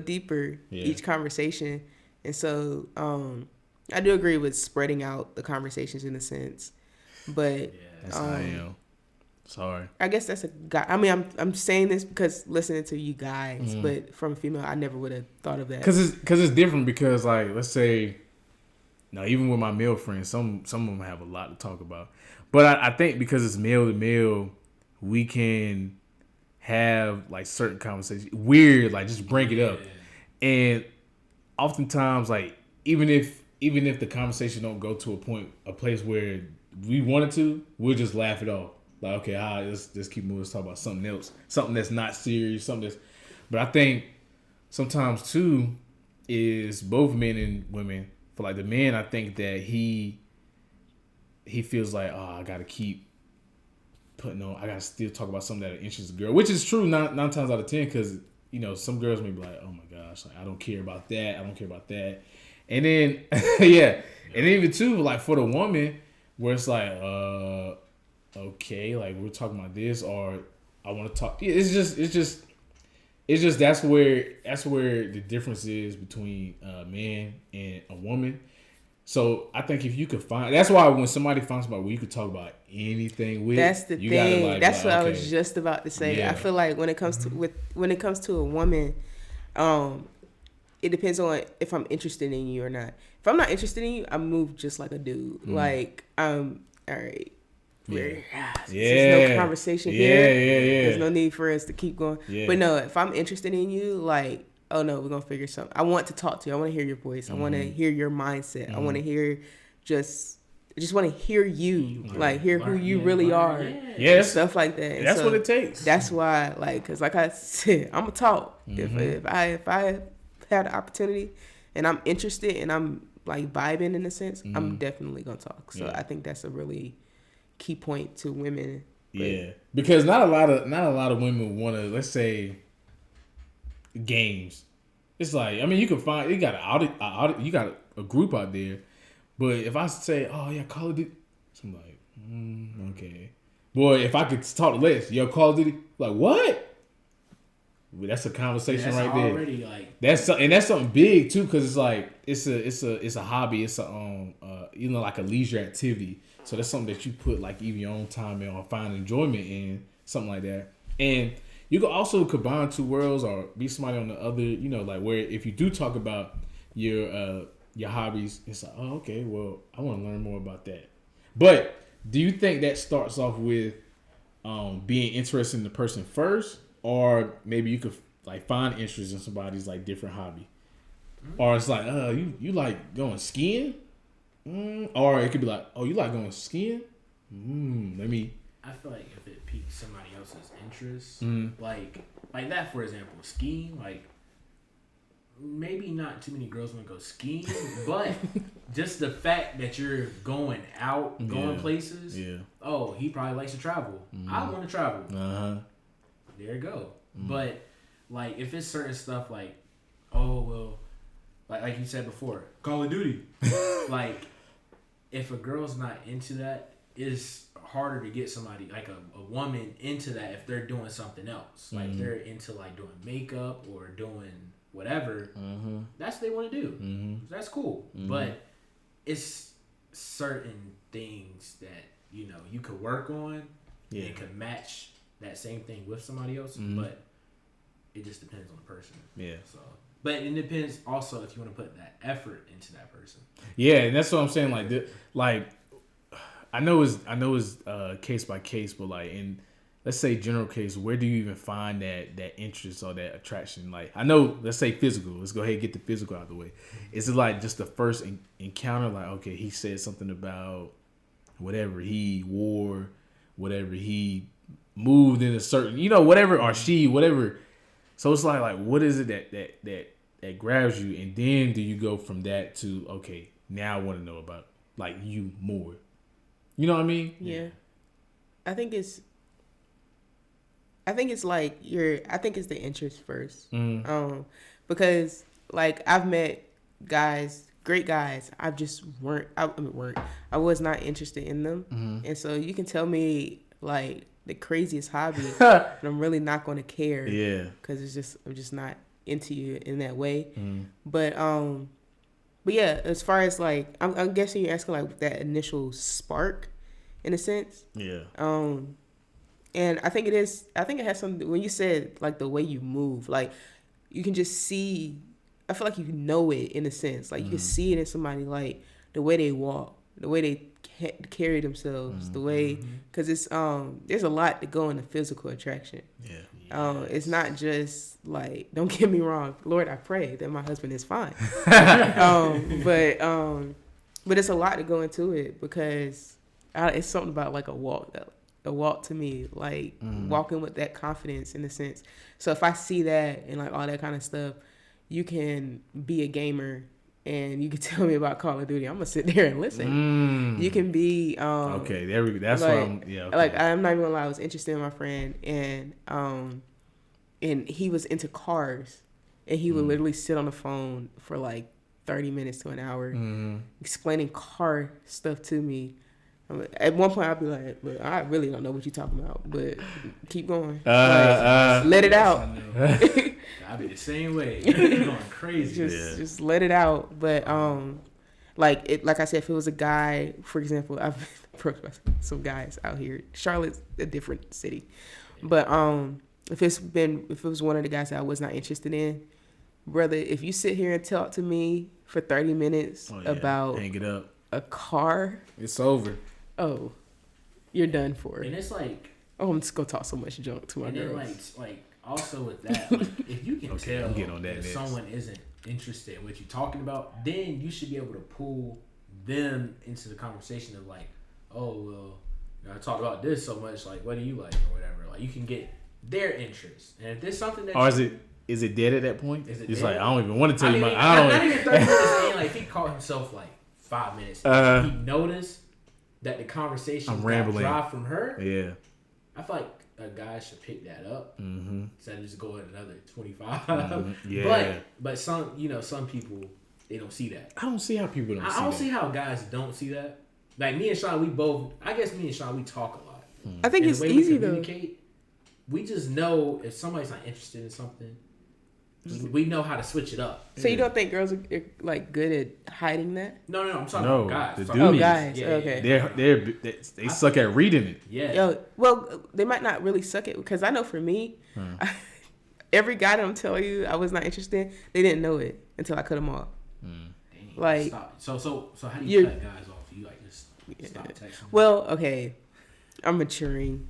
deeper, each conversation. And so, I do agree with spreading out the conversations in a sense, but that's how I am. Sorry. I guess that's a guy. I mean, I'm saying this because listening to you guys, but from a female, I never would have thought of that. Because it's different. Because like, let's say Now, even with my male friends, some of them have a lot to talk about. But I think because it's male to male, we can have like certain conversations. Weird, like just bring it up. And oftentimes, like even if the conversation don't go to a place where we wanted to, we'll just laugh it off. Like, okay, let's keep moving. Let's talk about something else, something that's not serious, But I think sometimes too is both men and women. For like the man, I think that he feels like, oh, I gotta keep putting on. I gotta still talk about something that interests a girl, which is true nine times out of 10. Because some girls may be like, oh my gosh, like I don't care about that. I don't care about that. And then yeah, and then even too, like for the woman, where it's like, okay, like we're talking about this, or I want to talk. Yeah, it's just that's where the difference is between a man and a woman. So I think if you could find, that's why when somebody finds somebody where you could talk about anything with, that's the thing. Gotta that's what I was just about to say. Yeah. I feel like when it comes to a woman, it depends on if I'm interested in you or not. If I'm not interested in you, I move just like a dude. Like all right. There's no conversation here. There's no need for us to keep going. But no, if I'm interested in you, like, oh no, we're gonna figure something. I want to talk to you. I want to hear your voice. I want to hear your mindset. I want to hear I just want to hear you, like hear who you really are. Stuff like that. And that's what it takes. That's why, like, cause like I said, I'm gonna talk. If I had the opportunity and I'm interested and I'm like vibing in a sense, I'm definitely gonna talk. So I think that's a really key point to women. Because not a lot of women want to, let's say, games. It's like, I mean, you can find, you got you got a group out there, but if I say, oh yeah, Call of Duty, I'm like, okay, boy, if I could talk to Lex, yo, Call of Duty, like what? Well, that's a conversation right there. Already, like, that's something big too, because it's like it's a hobby, it's a like a leisure activity. So that's something that you put like even your own time in or find enjoyment in, something like that. And you can also combine two worlds or be somebody on the other, like where if you do talk about your hobbies, it's like, oh, okay, well, I want to learn more about that. But do you think that starts off with being interested in the person first, or maybe you could like find interest in somebody's like different hobby, or it's like, you like going skiing? Or it could be like, oh, you like going skiing? I feel like if it piques somebody else's interest, like that, for example, skiing, like maybe not too many girls want to go skiing, but just the fact that you're going out, going places. Yeah. Oh, he probably likes to travel. I want to travel. There you go. But like if it's certain stuff like, oh well, like you said before, Call of Duty, like. If a girl's not into that, it's harder to get somebody like a woman into that if they're doing something else. Like if they're into like doing makeup or doing whatever, that's what they want to do. That's cool. But it's certain things that you could work on and could match that same thing with somebody else, but it just depends on the person. Yeah. So. But it depends also if you want to put that effort into that person. Yeah, and that's what I'm saying. Like I know it's case by case, but like in, let's say, general case, where do you even find that interest or that attraction? Like I know, let's say physical. Let's go ahead and get the physical out of the way. Is it like just the first encounter? Like, okay, he said something about whatever he wore, whatever he moved in a certain, whatever, or she, whatever. So it's like what is it that grabs you, and then do you go from that to, okay, now I want to know about like you more? You know what I mean? Yeah. I think it's like I think it's the interest first. Because like I've met guys, great guys, I was not interested in them. And so you can tell me like the craziest hobby, and I'm really not going to care. Yeah. Because I'm just not into you in that way. But yeah, as far as like, I'm guessing you're asking like that initial spark, in a sense. Yeah. And I think it has something, when you said like the way you move, like you can just see, I feel like you know it in a sense, like you can see it in somebody, like the way they walk, the way they carry themselves, the way, because it's there's a lot to go into physical attraction. It's not just like, don't get me wrong, Lord, I pray that my husband is fine. But it's a lot to go into it, because it's something about like a walk to me, like walking with that confidence in a sense. So if I see that and like all that kind of stuff, you can be a gamer and you can tell me about Call of Duty. I'm gonna sit there and listen. You can be okay. That's like, what I'm. Yeah. Okay. Like, I'm not even gonna lie. I was interested in my friend, and he was into cars, and he would literally sit on the phone for like 30 minutes to an hour explaining car stuff to me. At one point, I'd be like, "Look, I really don't know what you're talking about, but keep going. Let it out." I'd be the same way. Going crazy. Just let it out. But like I said, if it was a guy, for example, I've been approached by some guys out here. Charlotte's a different city, but if it was one of the guys that I was not interested in, brother, if you sit here and talk to me for 30 minutes about hang it up, a car, it's over. Oh, you're done for. And it's like, I'm just gonna talk so much junk to my and girls. then like also with that, like, if you can tell that someone isn't interested in what you're talking about, then you should be able to pull them into the conversation of like, oh well, I talked about this so much, like what do you like or whatever. Like you can get their interest, and if there's something that is it dead at that point? Is it it's dead? like I don't even want to tell you. Not even 30 minutes in. Like if he caught himself like 5 minutes, he noticed that the conversation got dry from her. Yeah, I feel like a guy should pick that up instead of just going another 25. Yeah, but some people, they don't see that. I don't see how people don't. I don't see how guys don't see that. Like me and Sean, we talk a lot. I think it's easy though. We just know if somebody's not interested in something, we know how to switch it up. So you don't think girls are like good at hiding that? No. I'm talking about guys. The dudes. Guys. Yeah, okay. They suck at reading it. Yeah. Well, they might not really suck at, because I know for me, every guy that I'm telling you I was not interested in, they didn't know it until I cut them off. Dang, like, stop. So how do you cut guys off? You like just stop texting? Well, okay, I'm maturing.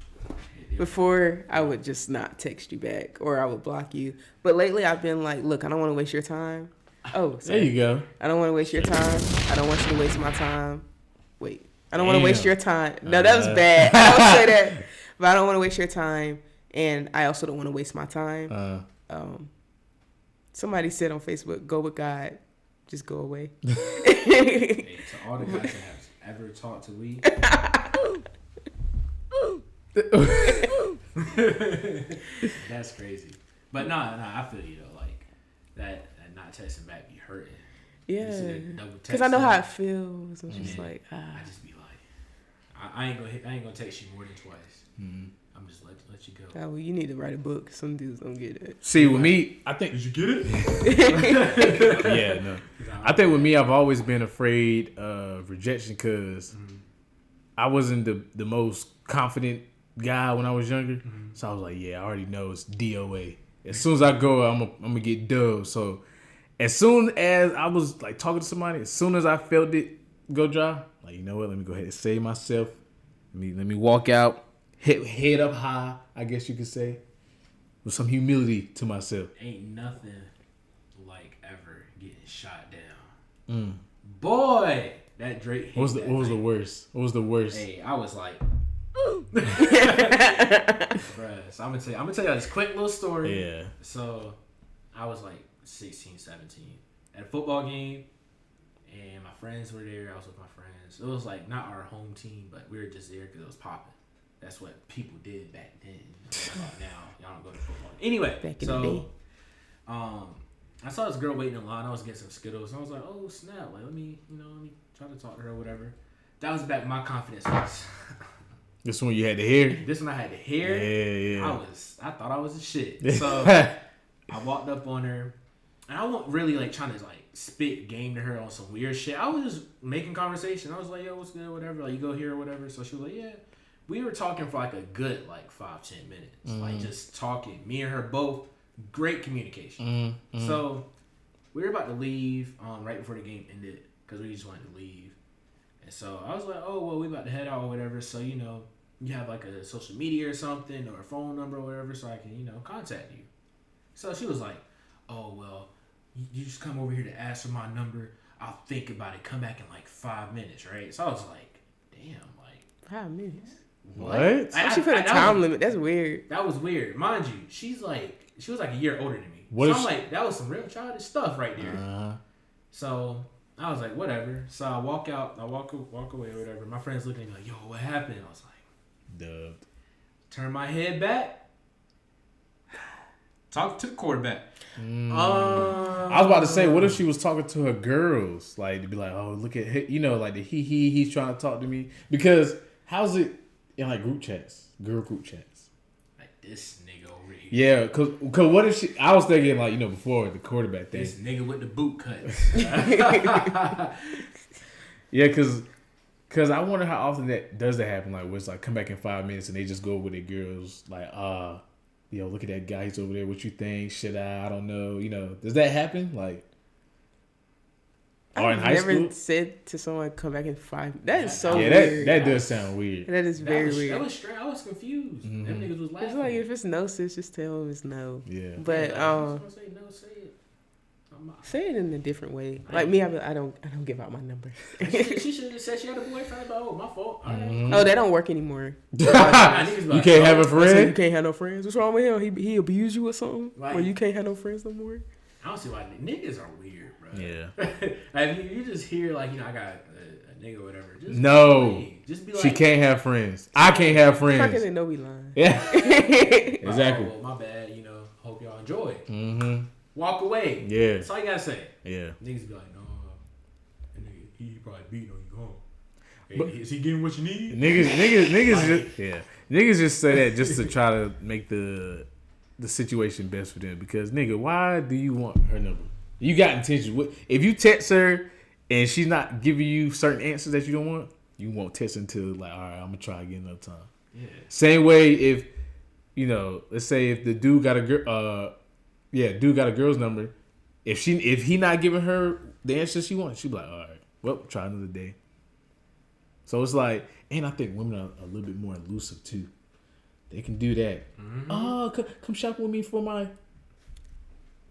Before, I would just not text you back, or I would block you. But lately, I've been like, look, I don't want to waste your time. Oh, sorry. There you go. I don't want to waste your time. I don't want you to waste my time. Wait, I don't want to waste your time. No, that was bad. I don't say that. But I don't want to waste your time, and I also don't want to waste my time. Somebody said on Facebook, "Go with God, just go away." Hey, to all the guys that have ever talked to Lee. That's crazy. But no, I feel you though. Like that not texting back be hurting. Yeah, because I know how it feels. I'm just like, I just be like, I ain't gonna text you more than twice. I'm just let you go. Oh, well, you need to write a book. Some dudes don't get it. See, with me, I think. Did you get it? Yeah, no. I think with me, I've always been afraid of rejection because I wasn't the most confident guy when I was younger. So I was like, yeah, I already know it's DOA. As soon as I go, I'm gonna get dubbed. So as soon as I was like talking to somebody, as soon as I felt it go dry, like, you know what? Let me go ahead and save myself. Let me walk out, head up high, I guess you could say, with some humility to myself. Ain't nothing like ever getting shot down. Boy, that Drake. What was the worst? What was the worst? Hey, I was like, bruh. So I'm gonna tell you this quick little story. Yeah. So I was like 16, 17 at a football game, and my friends were there. I was with my friends. It was like not our home team, but we were just there because it was popping. That's what people did back then. Now y'all don't go to football. Anyway, back in the day. I saw this girl waiting in line. I was getting some Skittles, and I was like, "Oh snap! Like let me try to talk to her or whatever." That was back. My confidence was. This one you had to hear. This one I had to hear. Yeah. I thought I was a shit. So I walked up on her, and I wasn't really like trying to like spit game to her on some weird shit. I was just making conversation. I was like, "Yo, what's good? Whatever. Like you go here or whatever." So she was like, "Yeah." We were talking for like a good like 5-10 minutes, like just talking. Me and her both, great communication. So we were about to leave right before the game ended, because we just wanted to leave. And so I was like, oh, well, we about to head out or whatever. So, you know, you have like a social media or something or a phone number or whatever so I can, you know, contact you. So she was like, oh, well, you just come over here to ask for my number. I'll think about it. Come back in like 5 minutes, right? So I was like, damn, like 5 minutes. What? She put a time limit. That's weird. That was weird. Mind you, she was like a year older than me. What so if I'm like, that was some real childish stuff right there. So I was like, whatever. So I walk out. I walk away or whatever. My friend's looking at me like, yo, what happened? I was like, dubbed. Turn my head back. Talk to the quarterback. I was about to say, what if she was talking to her girls? Like, to be like, oh, look at him. You know, like the he's trying to talk to me. Because how's it in like group chats? Girl group chats. Like this nigga over here. Yeah, cause what if she, I was thinking like, you know, before the quarterback thing. This nigga with the boot cuts. Yeah, cause I wonder how often that happen. Like, where it's like, come back in 5 minutes and they just go over their girls. Like, yo, look at that guy. He's over there. What you think? Should I don't know. You know, does that happen? Like, or in high school? I've never said to someone, come back in 5 minutes. That is so weird. Yeah, that does sound weird. That is very weird. That was straight. I was confused. Them niggas was laughing. It's like, if it's no, sis, just tell them it's no. Yeah. But, I was gonna say no, say it. Say it in a different way. Like me, I don't give out my number. She should have just said she had a boyfriend. Oh, my fault. All right. Oh, that don't work anymore. You can't have a friend? You can't have no friends. What's wrong with him? He abused you or something? Like, where you can't have no friends no more? I don't see why niggas are weird, bro. Yeah. Like, you just hear like, you know, I got a nigga or whatever. Just just be like, she can't have friends. I can't have friends. How can they know we lying? Yeah. Exactly. Oh, well, my bad. You know, hope y'all enjoy it. Mm-hmm. Walk away. Yeah. That's all you gotta say. Yeah. Niggas be like, no, he probably beating on you home. Hey, is he getting what you need? Niggas just say that just to try to make the situation best for them. Because nigga, why do you want her number? You got intentions. If you text her and she's not giving you certain answers that you don't want, you won't text until like, all right, I'm gonna try again another time. Yeah. Same way if, you know, let's say if the dude got a girl, dude got a girl's number. If he not giving her the answer she wants, she be like, all right, well, try another day. So it's like, and I think women are a little bit more elusive too. They can do that. Mm-hmm. Oh, come shop with me for my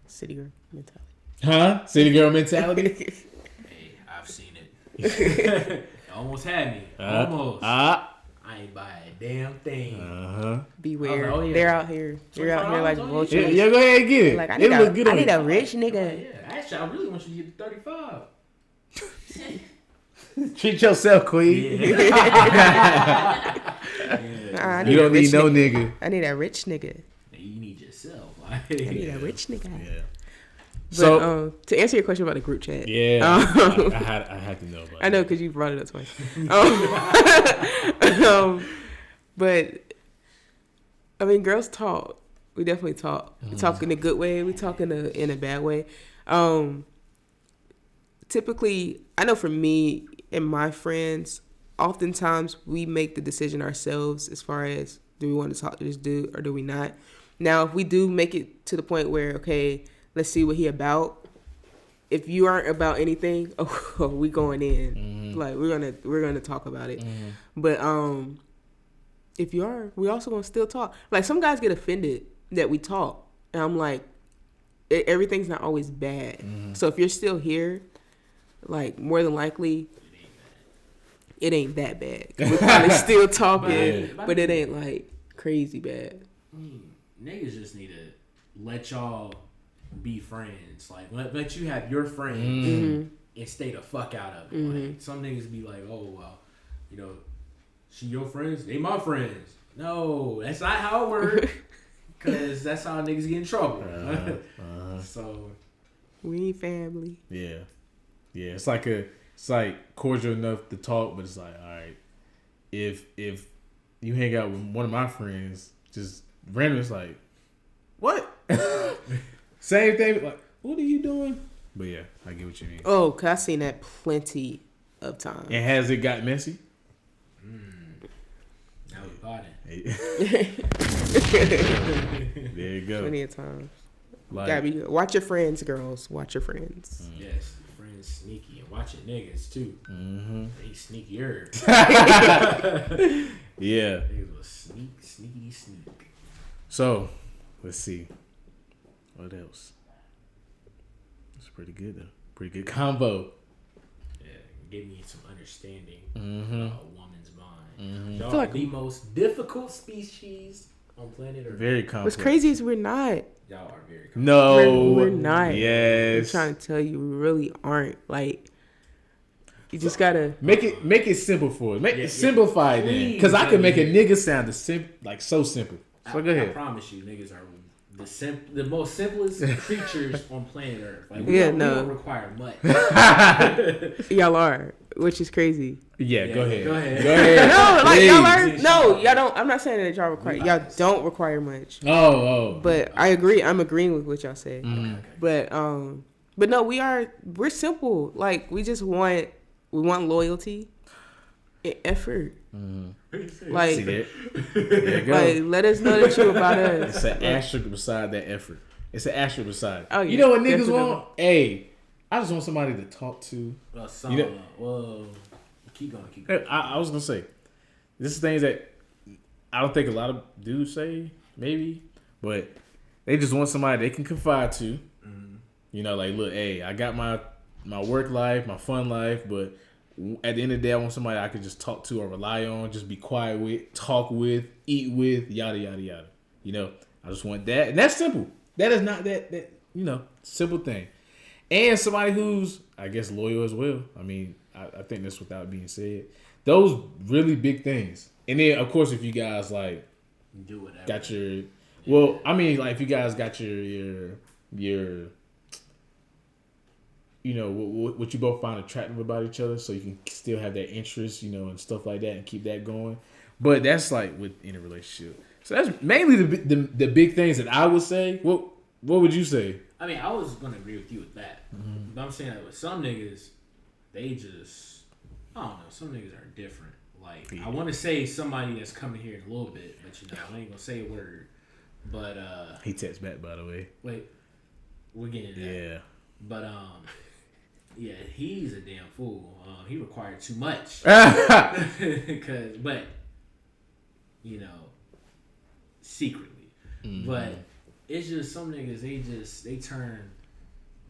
city girl mentality. Huh? City girl mentality? Hey, I've seen it. Almost had me. Almost. I ain't buy a damn thing. Beware. Like, oh, yeah. They're out here. You're out here like vultures. Yeah, go ahead and get it. Like, I need a rich nigga. Yeah, actually, I really want you to get the 35. Treat yourself, queen. Yeah. You don't need no nigga. I need a rich nigga. You need yourself. I need a rich nigga. Yeah. But, so to answer your question about the group chat, I had to know about it. I know because you brought it up twice. But I mean, girls talk. We definitely talk. We talk in a good way. We talk in a bad way. Typically, I know for me and my friends, oftentimes we make the decision ourselves as far as, do we want to talk to this dude or do we not? Now, if we do make it to the point where, okay, let's see what he about. If you aren't about anything, we going in. Mm-hmm. Like we're gonna talk about it. Mm-hmm. But if you are, we also gonna still talk. Like some guys get offended that we talk, and I'm like, everything's not always bad. Mm-hmm. So if you're still here, like more than likely, it ain't that bad. We're probably still talking, but it ain't like crazy bad. Niggas just need to let y'all be friends. Like let you have your friends and stay the fuck out of it. Mm-hmm. Like some niggas be like, oh well, you know, she your friends, they my friends. No, that's not how it works. Cause that's how niggas get in trouble. So we ain't family. Yeah. It's like cordial enough to talk, but it's like, all right, if you hang out with one of my friends, just random, it's like, what? Same thing. Like, what are you doing? But yeah, I get what you mean. Oh, cause I've seen that plenty of times. And has it got messy? That was Poddin. There you go. Plenty of times. Like, Watch your friends, girls. Watch your friends. Yes, friends and sneaky and watching niggas too. Mm-hmm. They sneakier. Yeah. Niggas was sneak. So, let's see. What else? It's pretty good though. Pretty good combo. Yeah, give me some understanding Mm-hmm. of a woman's mind. Mm-hmm. Y'all I feel are like- the most difficult species on planet Earth. Very complex. What's crazy is we're not. Y'all are very complex. No, We're not. Yes. I'm trying to tell you, we really aren't. Like, you just gotta. Make it simple for us. Simplify it then, Please, because I can make a baby. nigga sound so simple. So go I ahead. promise you, niggas are the most simplest creatures on planet Earth. Like, we Yeah, don't, no. we don't require much. Y'all are, which is crazy. Yeah, go ahead. Go ahead. Go ahead. No, like Please. y'all are. No, y'all don't. I'm not saying that y'all require. Y'all don't require much. Oh. But I agree. I'm agreeing with what y'all say. Mm. But no, we're simple. Like we want loyalty and effort. Like, See that? There you go. like let us know that you about us. It's an asterisk beside that effort. It's an asterisk beside. Oh, yeah, You know what niggas definitely. want? Hey, I just want somebody to talk to. You know- Well, keep going. I was gonna say, this is things that I don't think a lot of dudes say, maybe, but they just want somebody they can confide to. You know, like, look, hey, I got my work life, my fun life, but at the end of the day, I want somebody I can just talk to or rely on, just be quiet with, talk with, eat with, yada yada yada. You know, I just want that, and that's simple. That is not that simple thing, and somebody who's, I guess, loyal as well. I mean, I think that's without being said. Those really big things, and then of course, if you guys like Do whatever. got your, well, I mean, like if you guys got your you know, what you both find attractive about each other, so you can still have that interest, you know, and stuff like that, and keep that going. But that's like within a relationship. So that's mainly the big things that I would say. What would you say? I mean, I was gonna agree with you with that, but I'm saying that with some niggas, they just, I don't know. Some niggas are different. Like, I want to say somebody that's coming here in a little bit, but you know, I ain't gonna say a word. But He texts back, by the way. wait, we're getting to that. Yeah. But yeah, he's a damn fool. He required too much. But you know, secretly. But it's just some niggas. They turn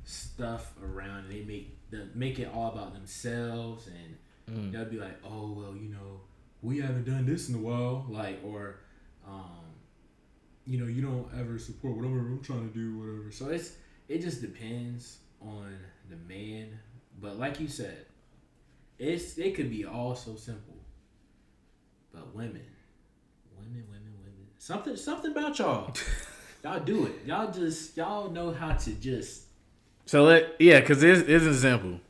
stuff around and they make it all about themselves, and they'll be like, oh well, you know, we haven't done this in a while, like, or you know, you don't ever support whatever I'm trying to do, whatever. So it just depends on the man, but like you said, it could be all so simple. But women, something about y'all. Y'all do it. Y'all know how to just. So because there's an example,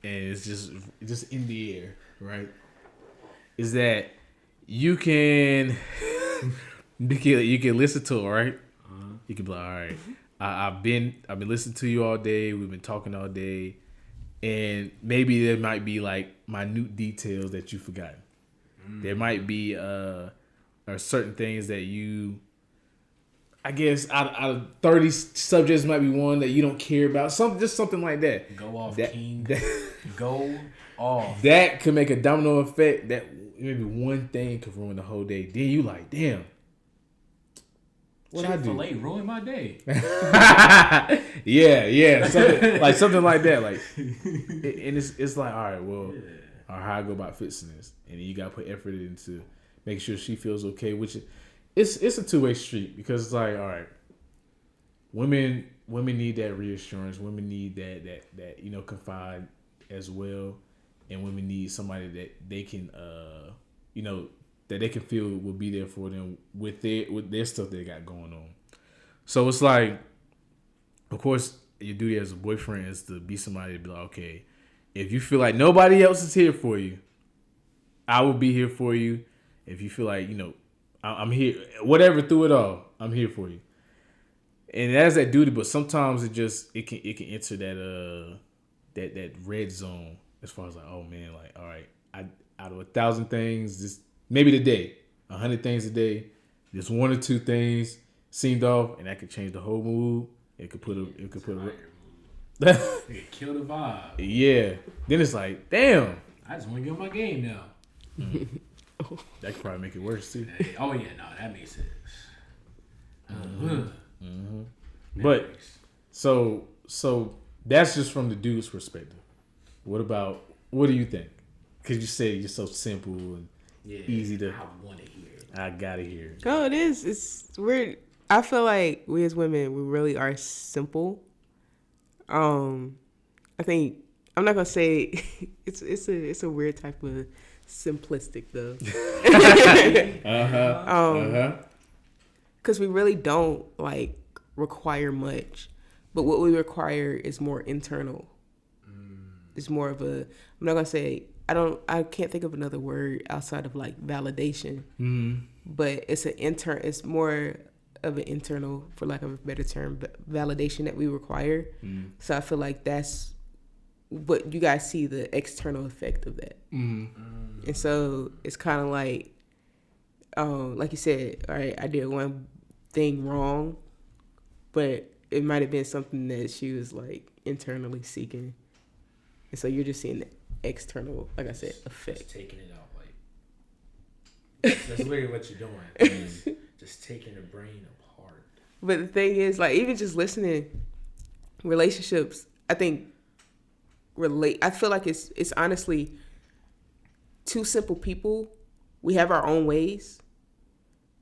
and it's just in the air, right? Is that you can you can listen to it, right? You can be like, all right. I've been listening to you all day. We've been talking all day, and maybe there might be like minute details that you've forgotten. There might be or certain things that you, I guess, out of 30 subjects, might be one that you don't care about. Something like that. Go off, That- King. that- Go off. That could make a domino effect. That maybe one thing could ruin the whole day. Then you like, damn. What I do? Chick-fil-A ruined my day. yeah, something like that. Like, and it's like, all right, well, or how I go about fixing this, and then you gotta put effort into make sure she feels okay. Which it's a 2-way street, because it's like, all right, women need that reassurance. Women need that you know, confide as well, and women need somebody that they can you know, that they can feel will be there for them with their stuff they got going on. So it's like, of course, your duty as a boyfriend is to be somebody to be like, okay, if you feel like nobody else is here for you, I will be here for you. If you feel like, you know, I'm here, whatever, through it all, I'm here for you. And that's that duty, but sometimes it can enter that red zone, as far as like, oh man, like, all right, out of 1,000 things, just maybe today, 100 things a day, just 1 or 2 things seemed off, and that could change the whole mood. It could put a Nigga, kill the vibe. Yeah. Then it's like, damn. I just want to get on my game now. That could probably make it worse too. Oh yeah, no, that makes sense. But so that's just from the dude's perspective. What do you think? Because you say you're so simple and easy to. I want to hear it. I gotta hear it. Oh, it is. It's weird. I feel like we as women, we really are simple. I think I'm not gonna say it's a weird type of simplistic though. Because we really don't like require much, but what we require is more internal. It's more of a. I'm not gonna say. I can't think of another word outside of like validation. But it's It's more of an internal, for lack of a better term, validation that we require. So I feel like that's what you guys see, the external effect of that. And so it's kind of like you said, all right, I did one thing wrong, but it might have been something that she was like internally seeking. And so you're just seeing the external, like I said, effect. Just taking it out, like that's literally what you're doing. Just taking the brain apart. But the thing is, like, even just listening, relationships, I think I feel like it's honestly two simple people. We have our own ways,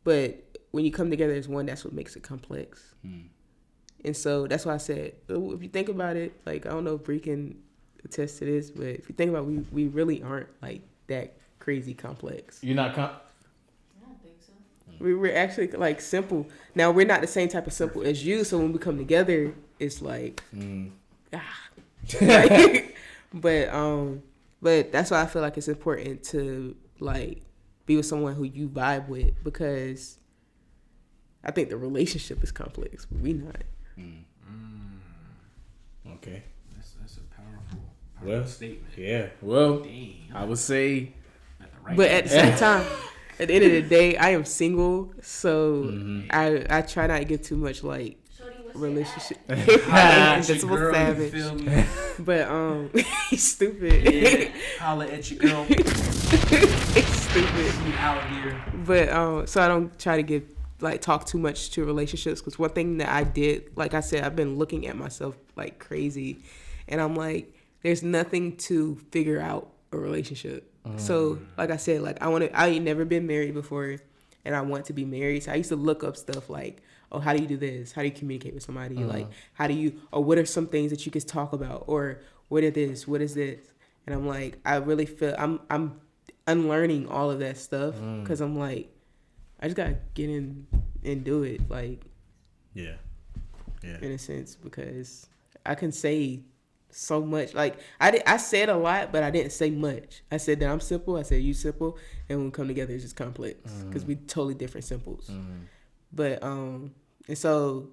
but when you come together as one, that's what makes it complex. And so that's why I said, if you think about it, like, I don't know if Bree can attest to this, but if you think about it, we really aren't like that crazy complex. You're not I don't think so. We're actually like simple. Now we're not the same type of simple as you, so when we come together, it's like but that's why I feel like it's important to like be with someone who you vibe with, because I think the relationship is complex, but we not. Okay. That's a powerful statement. Yeah. Well, Dang, I would say. But at the same time, at the end of the day, I am single, so I try not to get too much like relationship. Invincible savage. But he's stupid. Yeah, holla at your girl. He's stupid. You out here. But so I don't try to talk too much to relationships, because one thing that I did, like I said, I've been looking at myself like crazy, and I'm like, there's nothing to figure out a relationship. So like I said, like I ain't never been married before, and I want to be married. So I used to look up stuff like, oh, how do you do this? How do you communicate with somebody? Like, how do you, or what are some things that you can talk about? Or what is this? What is this? And I'm like, I really feel I'm unlearning all of that stuff, because I'm like, I just gotta get in and do it, like, yeah, in a sense, because I can say so much. Like I said a lot, but I didn't say much. I said that I'm simple. I said you simple, and when we come together, it's just complex, because we totally different simples. But and so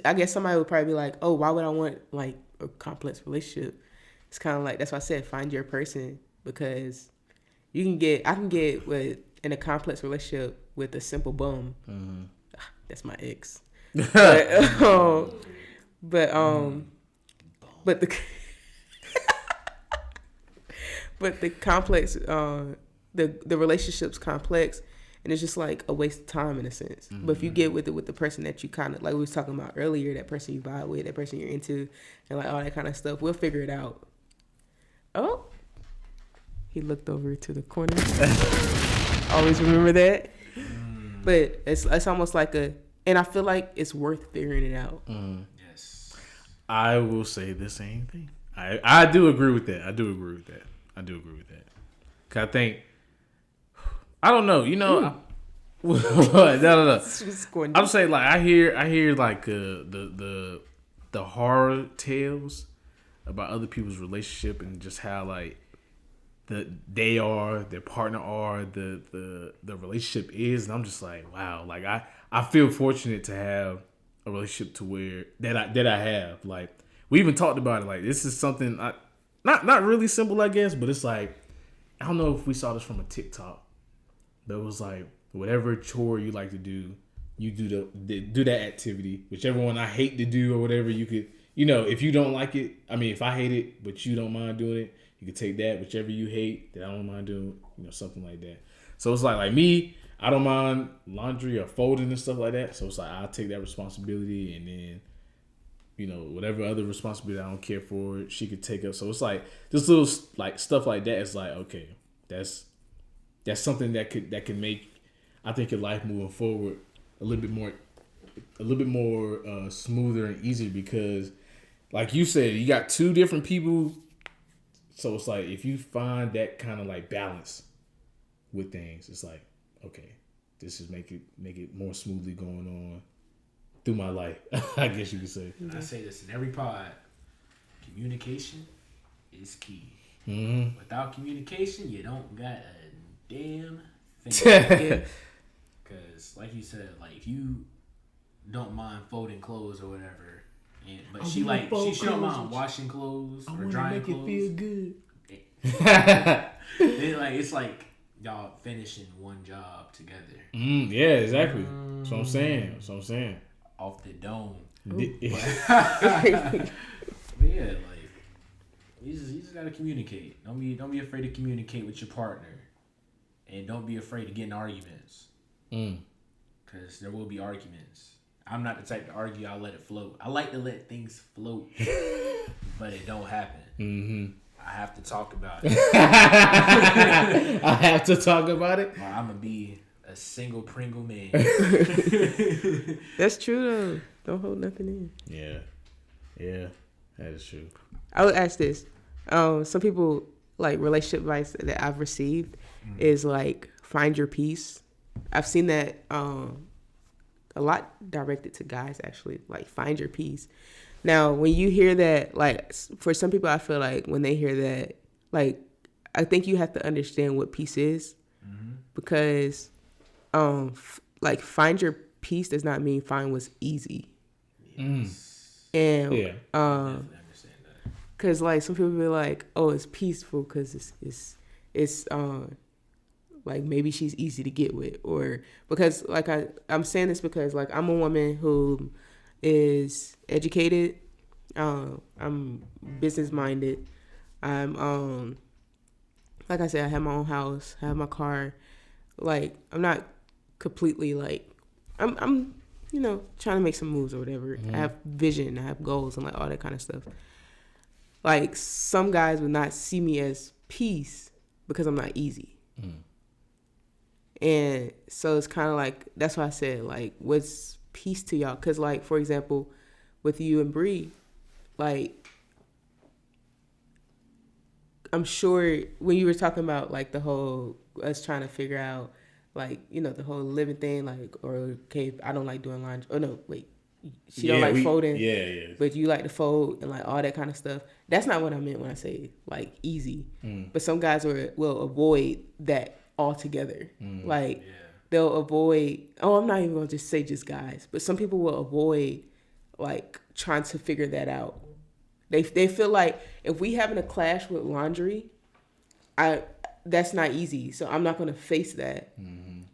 I guess somebody would probably be like, oh, why would I want like a complex relationship? It's kind of like, that's why I said find your person, because I can get in a complex relationship with a simple bum. That's my ex. But the complex, the relationship's complex, and it's just like a waste of time in a sense. But if you get with the person that you kind of, like we was talking about earlier, that person you vibe with, that person you're into, and like all that kind of stuff, we'll figure it out. Oh, he looked over to the corner. Always remember that. But it's almost like and I feel like it's worth figuring it out. Yes. I will say the same thing. I do agree with that. I do agree with that. Cause I think, I don't know, no. I'm saying, like, I hear like the horror tales about other people's relationship, and just how like their partner are, the relationship is, and I'm just like, wow, like I feel fortunate to have a relationship to where that I have. Like, we even talked about it, like, this is something not really simple, I guess, but it's like, I don't know if we saw this from a TikTok, but it was like, whatever chore you like to do, you do that activity, whichever one I hate to do or whatever, you if you don't like it, I mean, if I hate it, but you don't mind doing it, you can take that, whichever you hate, that I don't mind doing, something like that. So it's like me, I don't mind laundry or folding and stuff like that. So it's like, I'll take that responsibility, and then, whatever other responsibility I don't care for, she could take up. So it's like, this little, like, stuff like that is like, okay, that's something that can make, I think, your life moving forward a little bit more smoother and easier, because like you said, you got two different people. So it's like, if you find that kind of like balance with things, it's like, okay, this is make it more smoothly going on through my life. I guess you could say. I say this in every pod. Communication is key. Mm-hmm. Without communication, you don't got a damn thing. Because, like you said, like, if you don't mind folding clothes or whatever, but she don't mind washing clothes or drying clothes. Make it feel good. Then, like, it's like y'all finishing one job together. Yeah, exactly. That's what I'm saying. Off the dome. But yeah, like, you just gotta communicate. Don't be afraid to communicate with your partner, and don't be afraid to get in arguments. Because there will be arguments. I'm not the type to argue. I'll let it float. I like to let things float, but it don't happen. Mm-hmm. I have to talk about it. I have to talk about it. Or I'm gonna be a single Pringle man. That's true though. Don't hold nothing in. Yeah, that is true. I would ask this. Some people, like, relationship advice that I've received is like, find your peace. I've seen that a lot directed to guys, actually, like, find your peace. Now, when you hear that, like, for some people, I feel like when they hear that, like, I think you have to understand what peace is, because, like, find your peace does not mean find what's easy. Yes. And I definitely understand that. Because, like, some people be like, oh, it's peaceful because it's like, maybe she's easy to get with, or because, like, I'm saying this because, like, I'm a woman who is educated. I'm business minded. I'm like I said, I have my own house, I have my car. Like, I'm not completely, like, I'm trying to make some moves or whatever. I have vision, I have goals, and, like, all that kind of stuff. Like, some guys would not see me as peace because I'm not easy. And so it's kind of like, that's why I said, like, what's peace to y'all? Because, like, for example, with you and Bree, like, I'm sure when you were talking about, like, the whole, us trying to figure out, like, the whole living thing, like, or, okay, I don't like doing laundry. Oh, no, wait. She don't like folding. Yeah. But you like to fold and, like, all that kind of stuff. That's not what I meant when I say, like, easy. But some guys will avoid that altogether. Like, they'll avoid, I'm not even going to just say just guys, but some people will avoid, like, trying to figure that out. They feel like if we having a clash with laundry, that's not easy. So I'm not going to face that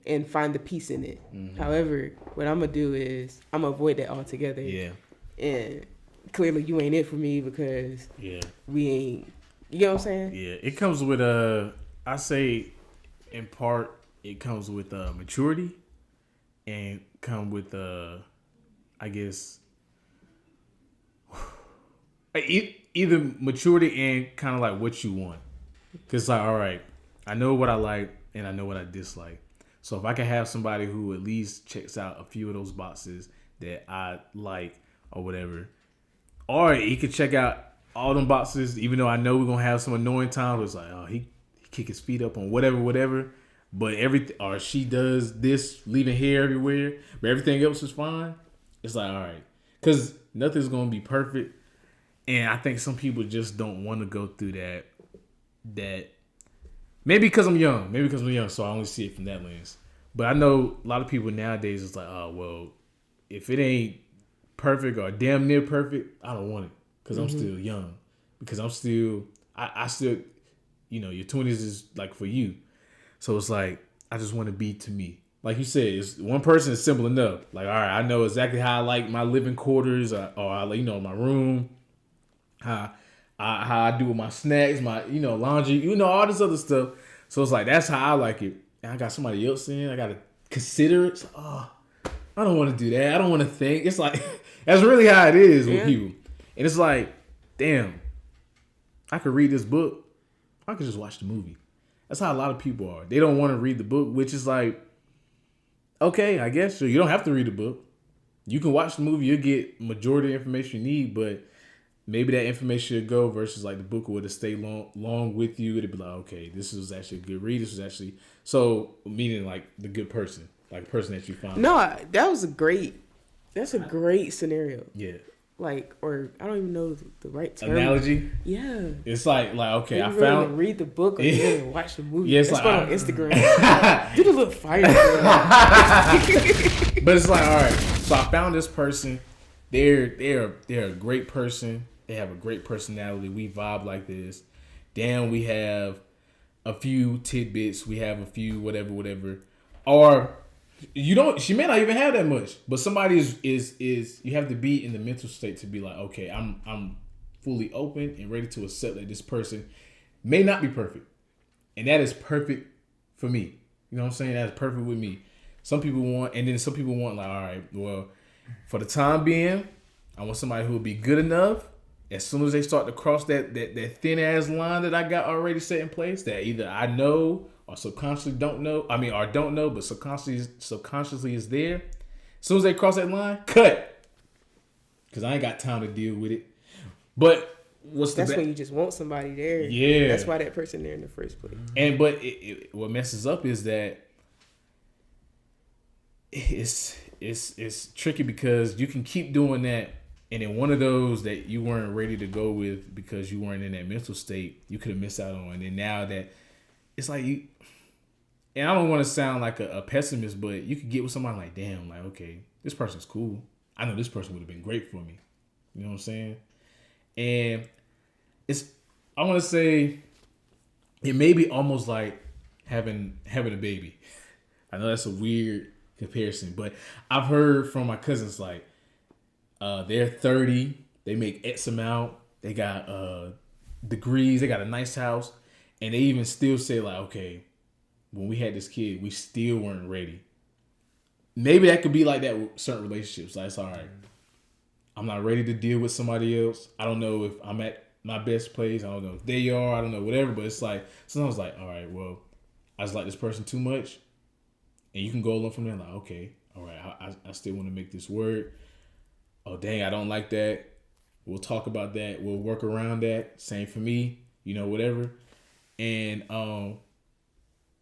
and find the peace in it. However, what I'm going to do is I'm going to avoid that altogether. Yeah. And clearly you ain't it for me because we ain't, you know what I'm saying? Yeah. It comes with, I say in part, it comes with maturity and come with, I guess, either maturity and kind of like what you want. Because, like, all right, I know what I like and I know what I dislike. So if I can have somebody who at least checks out a few of those boxes that I like or whatever, or he could check out all them boxes, even though I know we're going to have some annoying times where it's like, oh, he kick his feet up on whatever. But everything, or she does this, leaving hair everywhere, but everything else is fine. It's like, all right, because nothing's gonna be perfect, and I think some people just don't want to go through that. Maybe because I'm young, so I only see it from that lens. But I know a lot of people nowadays is like, oh well, if it ain't perfect or damn near perfect, I don't want it because I'm still young. Because I'm still, I still, your 20s is like for you. So it's like, I just want to be to me. like you said, it's one person is simple enough. Like, all right, I know exactly how I like my living quarters, or I like, my room, how I do with my snacks, my laundry, all this other stuff. So it's like that's how I like it. And I got somebody else in. I gotta consider it. So, I don't want to do that. I don't want to think. It's like that's really how it is with people. And it's like, damn, I could read this book. I could just watch the movie. That's how a lot of people are. They don't want to read the book, which is like, okay, I guess so. You don't have to read the book. You can watch the movie. You'll get majority of the information you need, but maybe that information should go versus like the book would have stayed long with you. It'd be like, okay, this was actually a good read. This was actually meaning like the good person, like the person that you found. No, that's a great scenario. Yeah. Like, or I don't even know the right term. Analogy. Yeah. It's like okay, you I really found read the book or you watch the movie. Yeah, it's Let's like, go on Instagram. Do the little fire. But it's like, all right. So I found this person. They're a great person. They have a great personality. We vibe like this. Damn, we have a few tidbits. We have a few whatever. Or she may not even have that much. But somebody is you have to be in the mental state to be like, okay, I'm fully open and ready to accept that this person may not be perfect. And that is perfect for me. You know what I'm saying? That's perfect with me. Some people want like, all right, well, for the time being, I want somebody who will be good enough. As soon as they start to cross that thin ass line that I got already set in place, that either I know or subconsciously don't know, or don't know, but subconsciously is there. As soon as they cross that line, cut. Because I ain't got time to deal with it. But that's when you just want somebody there. Yeah. That's why that person there in the first place. And but what messes up is that it's tricky because you can keep doing that, and in one of those that you weren't ready to go with because you weren't in that mental state, you could have missed out on. And now that it's like you, and I don't want to sound like a pessimist, but you could get with somebody like, damn, like, okay, this person's cool. I know this person would have been great for me. You know what I'm saying? And I want to say it may be almost like having a baby. I know that's a weird comparison, but I've heard from my cousins like they're 30, they make X amount, they got degrees, they got a nice house, and they even still say like, okay, when we had this kid, we still weren't ready. Maybe that could be like that with certain relationships. Like, it's all right, I'm not ready to deal with somebody else. I don't know if I'm at my best place. I don't know if they are. I don't know, whatever. But it's like sometimes like, all right, well, I just like this person too much. And you can go along from there like, okay, all right, I still want to make this work. Oh, dang, I don't like that. We'll talk about that. We'll work around that. Same for me, whatever. And,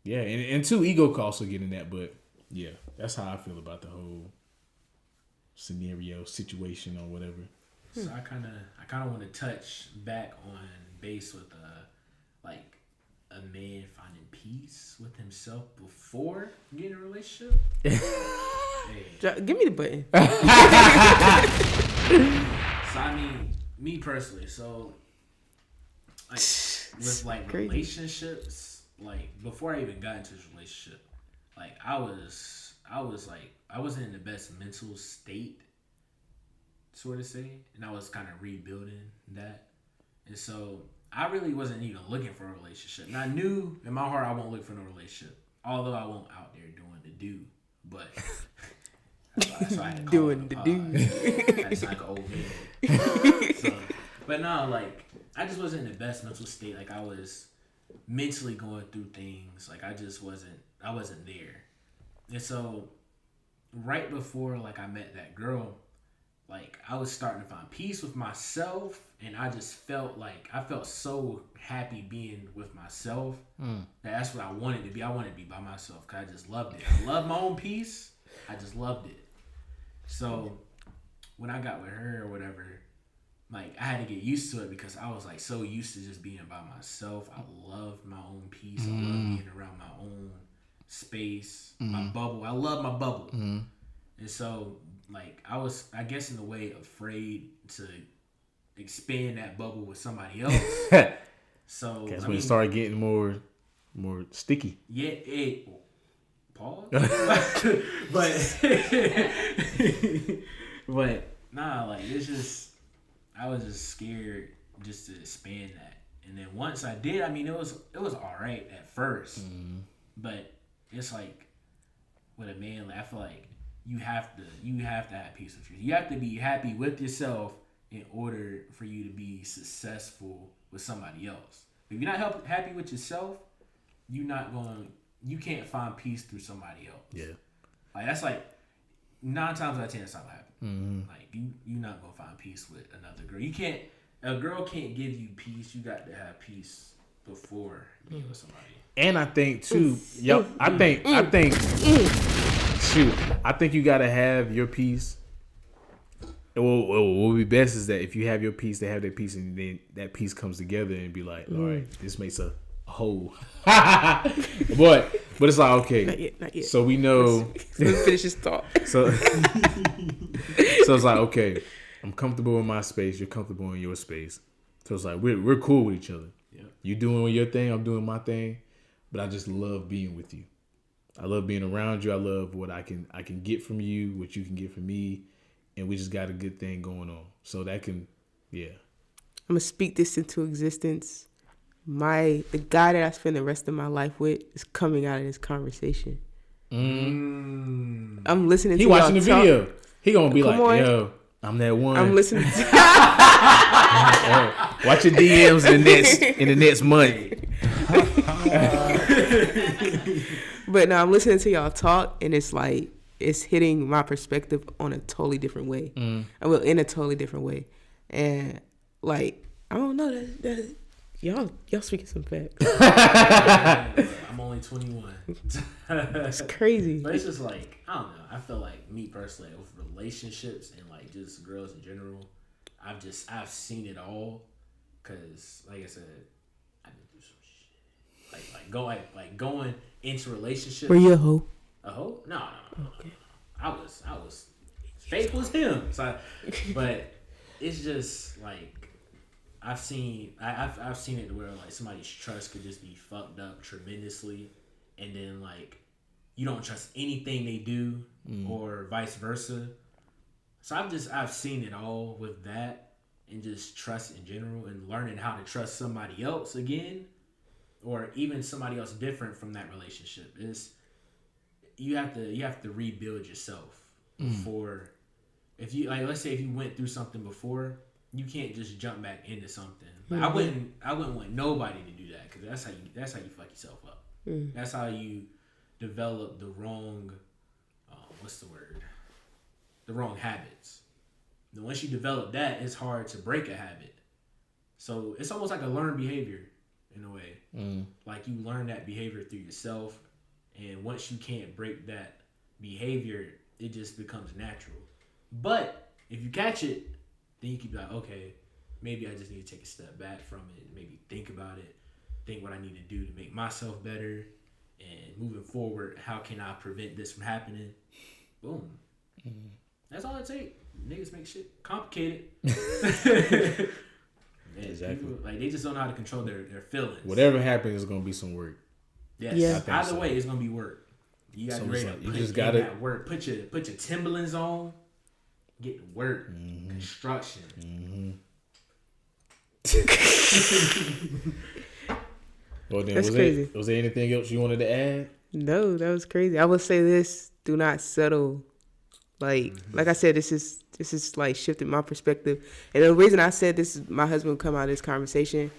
yeah, and two, ego could also get in that. But, yeah, that's how I feel about the whole scenario, situation, or whatever. So I kind of want to touch back on base with, like, a man finding peace with himself before getting in a relationship. Hey. Give me the button. So I mean, me personally, so like with like relationships, like before I even got into this relationship, like I was like I wasn't in the best mental state, sort of say, and I was kind of rebuilding that, and so I really wasn't even looking for a relationship. And I knew in my heart I won't look for no relationship. Although I won't out there doing the do. But that's why I had to call doing the do. That's like an old man. So, but no, like I just wasn't in the best mental state. Like I was mentally going through things. Like I wasn't there. And so right before like I met that girl, like I was starting to find peace with myself, and I just felt so happy being with myself. That's what I wanted to be. I wanted to be by myself because I just loved it. I love my own peace. I just loved it. So when I got with her or whatever, like I had to get used to it because I was like so used to just being by myself. I love my own peace. I love being around my own space, my bubble. I love my bubble. And so like I was, I guess in a way, afraid to expand that bubble with somebody else. So that's when it started getting more sticky. Yeah, Pause. but nah, like it's just I was just scared just to expand that. And then once I did, I mean it was all right at first. But it's like with a man, like, I feel like you have to have peace with yourself. You have to be happy with yourself in order for you to be successful with somebody else. If you're not happy with yourself, you can't find peace through somebody else. Yeah. Like that's like 9 times out of 10 that's not what happens. Like you're not gonna find peace with another girl. A girl can't give you peace. You got to have peace before you get with somebody. And I think too, I think you gotta have your peace. What would be best is that if you have your peace, they have their peace, and then that peace comes together and be like, all right, this makes a whole. but it's like, okay, not yet. So we know. Let's finish this thought. So it's like, okay, I'm comfortable in my space. You're comfortable in your space. So it's like we're cool with each other. Yeah. You doing your thing, I'm doing my thing. But I just love being with you. I love being around you. I love what I can get from you, what you can get from me, and we just got a good thing going on. So that can, yeah. I'm gonna speak this into existence. The guy that I spend the rest of my life with is coming out of this conversation. I'm listening to y'all watching the video. He gonna be like, on. yo, I'm that one. I'm listening to watch your DMs in the next month. But no, I'm listening to y'all talk, and it's like it's hitting my perspective on a totally different way. Well, in a totally different way, and like I don't know that y'all speaking some facts. I'm only 21. It's crazy. But it's just like I don't know. I feel like me personally with relationships and like just girls in general, I've seen it all. Cause like I said, I did do some shit. Like going into relationships. Were you a hoe? A hoe? No. Okay. I was faithful as him. So but it's just like I've seen it to where like somebody's trust could just be fucked up tremendously, and then like you don't trust anything they do or vice versa. So I've seen it all with that, and just trust in general, and learning how to trust somebody else again, or even somebody else different from that relationship. Is you have to rebuild yourself before. If you like, let's say if you went through something before, you can't just jump back into something. Like, I wouldn't want nobody to do that, because that's how you fuck yourself up. That's how you develop the wrong the wrong habits. And once you develop that, it's hard to break a habit. So it's almost like a learned behavior in a way. Like you learn that behavior through yourself, and once you can't break that behavior, it just becomes natural. But if you catch it, then you keep like, okay, maybe I just need to take a step back from it, maybe think about it, think what I need to do to make myself better, and moving forward, how can I prevent this from happening? Boom. That's all it takes. Niggas make shit complicated. Exactly. People, like, they just don't know how to control their feelings. Whatever happens is gonna be some work. Yes. Yeah. Either way, it's gonna be work. You gotta that work. Put your Timberlands on. Get to work. Construction. Well, then, that's crazy. Was there anything else you wanted to add? No, that was crazy. I would say this: do not settle. Like I said, this is like shifting my perspective. And the reason I said this is my husband would come out of this conversation.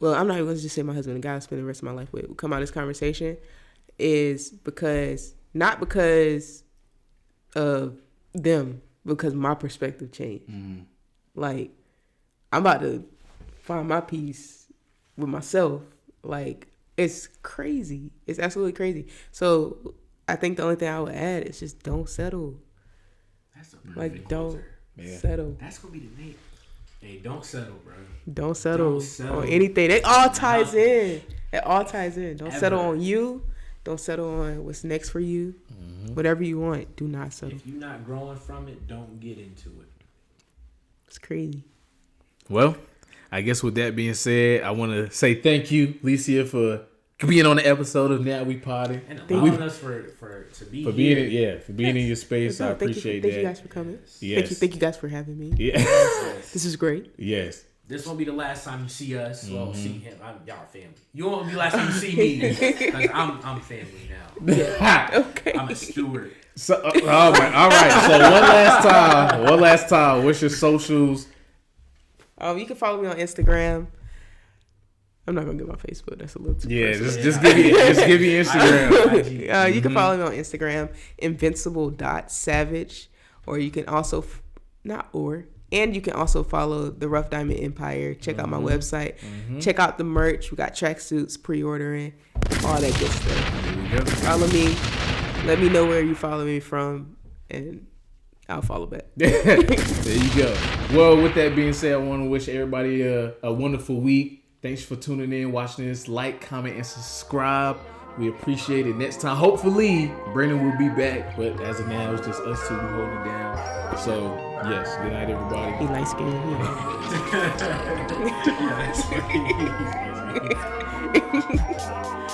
Well, I'm not even going to just say my husband, the guy I spend the rest of my life with, would come out of this conversation, is not because of them, because my perspective changed. Like, I'm about to find my peace with myself. Like, it's crazy. It's absolutely crazy. So I think the only thing I would add is just don't settle. That's a perfect like, don't answer. settle. That's going to be the name. Hey, don't settle, bro. Don't settle on anything. It all ties in. It all ties in. Don't settle on you. Don't settle on what's next for you. Whatever you want, do not settle. If you're not growing from it, don't get into it. It's crazy. Well, I guess with that being said, I want to say thank you, Alicia, for being on the episode of Now We Poddin. And allowing us for being in your space. I appreciate that. Thank you guys for coming. Yes. Thank you guys for having me. Yeah. This is great. Yes. This won't be the last time you see us. Well, see him. Y'all are family. You won't be the last time you see me because I'm family now. Yeah. Okay. I'm a steward. So, all right. So one last time. What's your socials? You can follow me on Instagram. I'm not gonna get my Facebook. That's a little too personal. Just give me Instagram. You can follow me on Instagram, invincible.savage, or you can also you can also follow the Rough Diamond Empire. Check out my website. Check out the merch. We got tracksuits, pre-ordering, all that good stuff. There you go. Follow me. Let me know where you follow me from, and I'll follow back. There you go. Well, with that being said, I want to wish everybody a wonderful week. Thanks for tuning in, watching this. Like, comment, and subscribe. We appreciate it. Next time, hopefully, Brandon will be back. But as of now, it's just us two holding it down. So, yes, good night, everybody. He light skinned.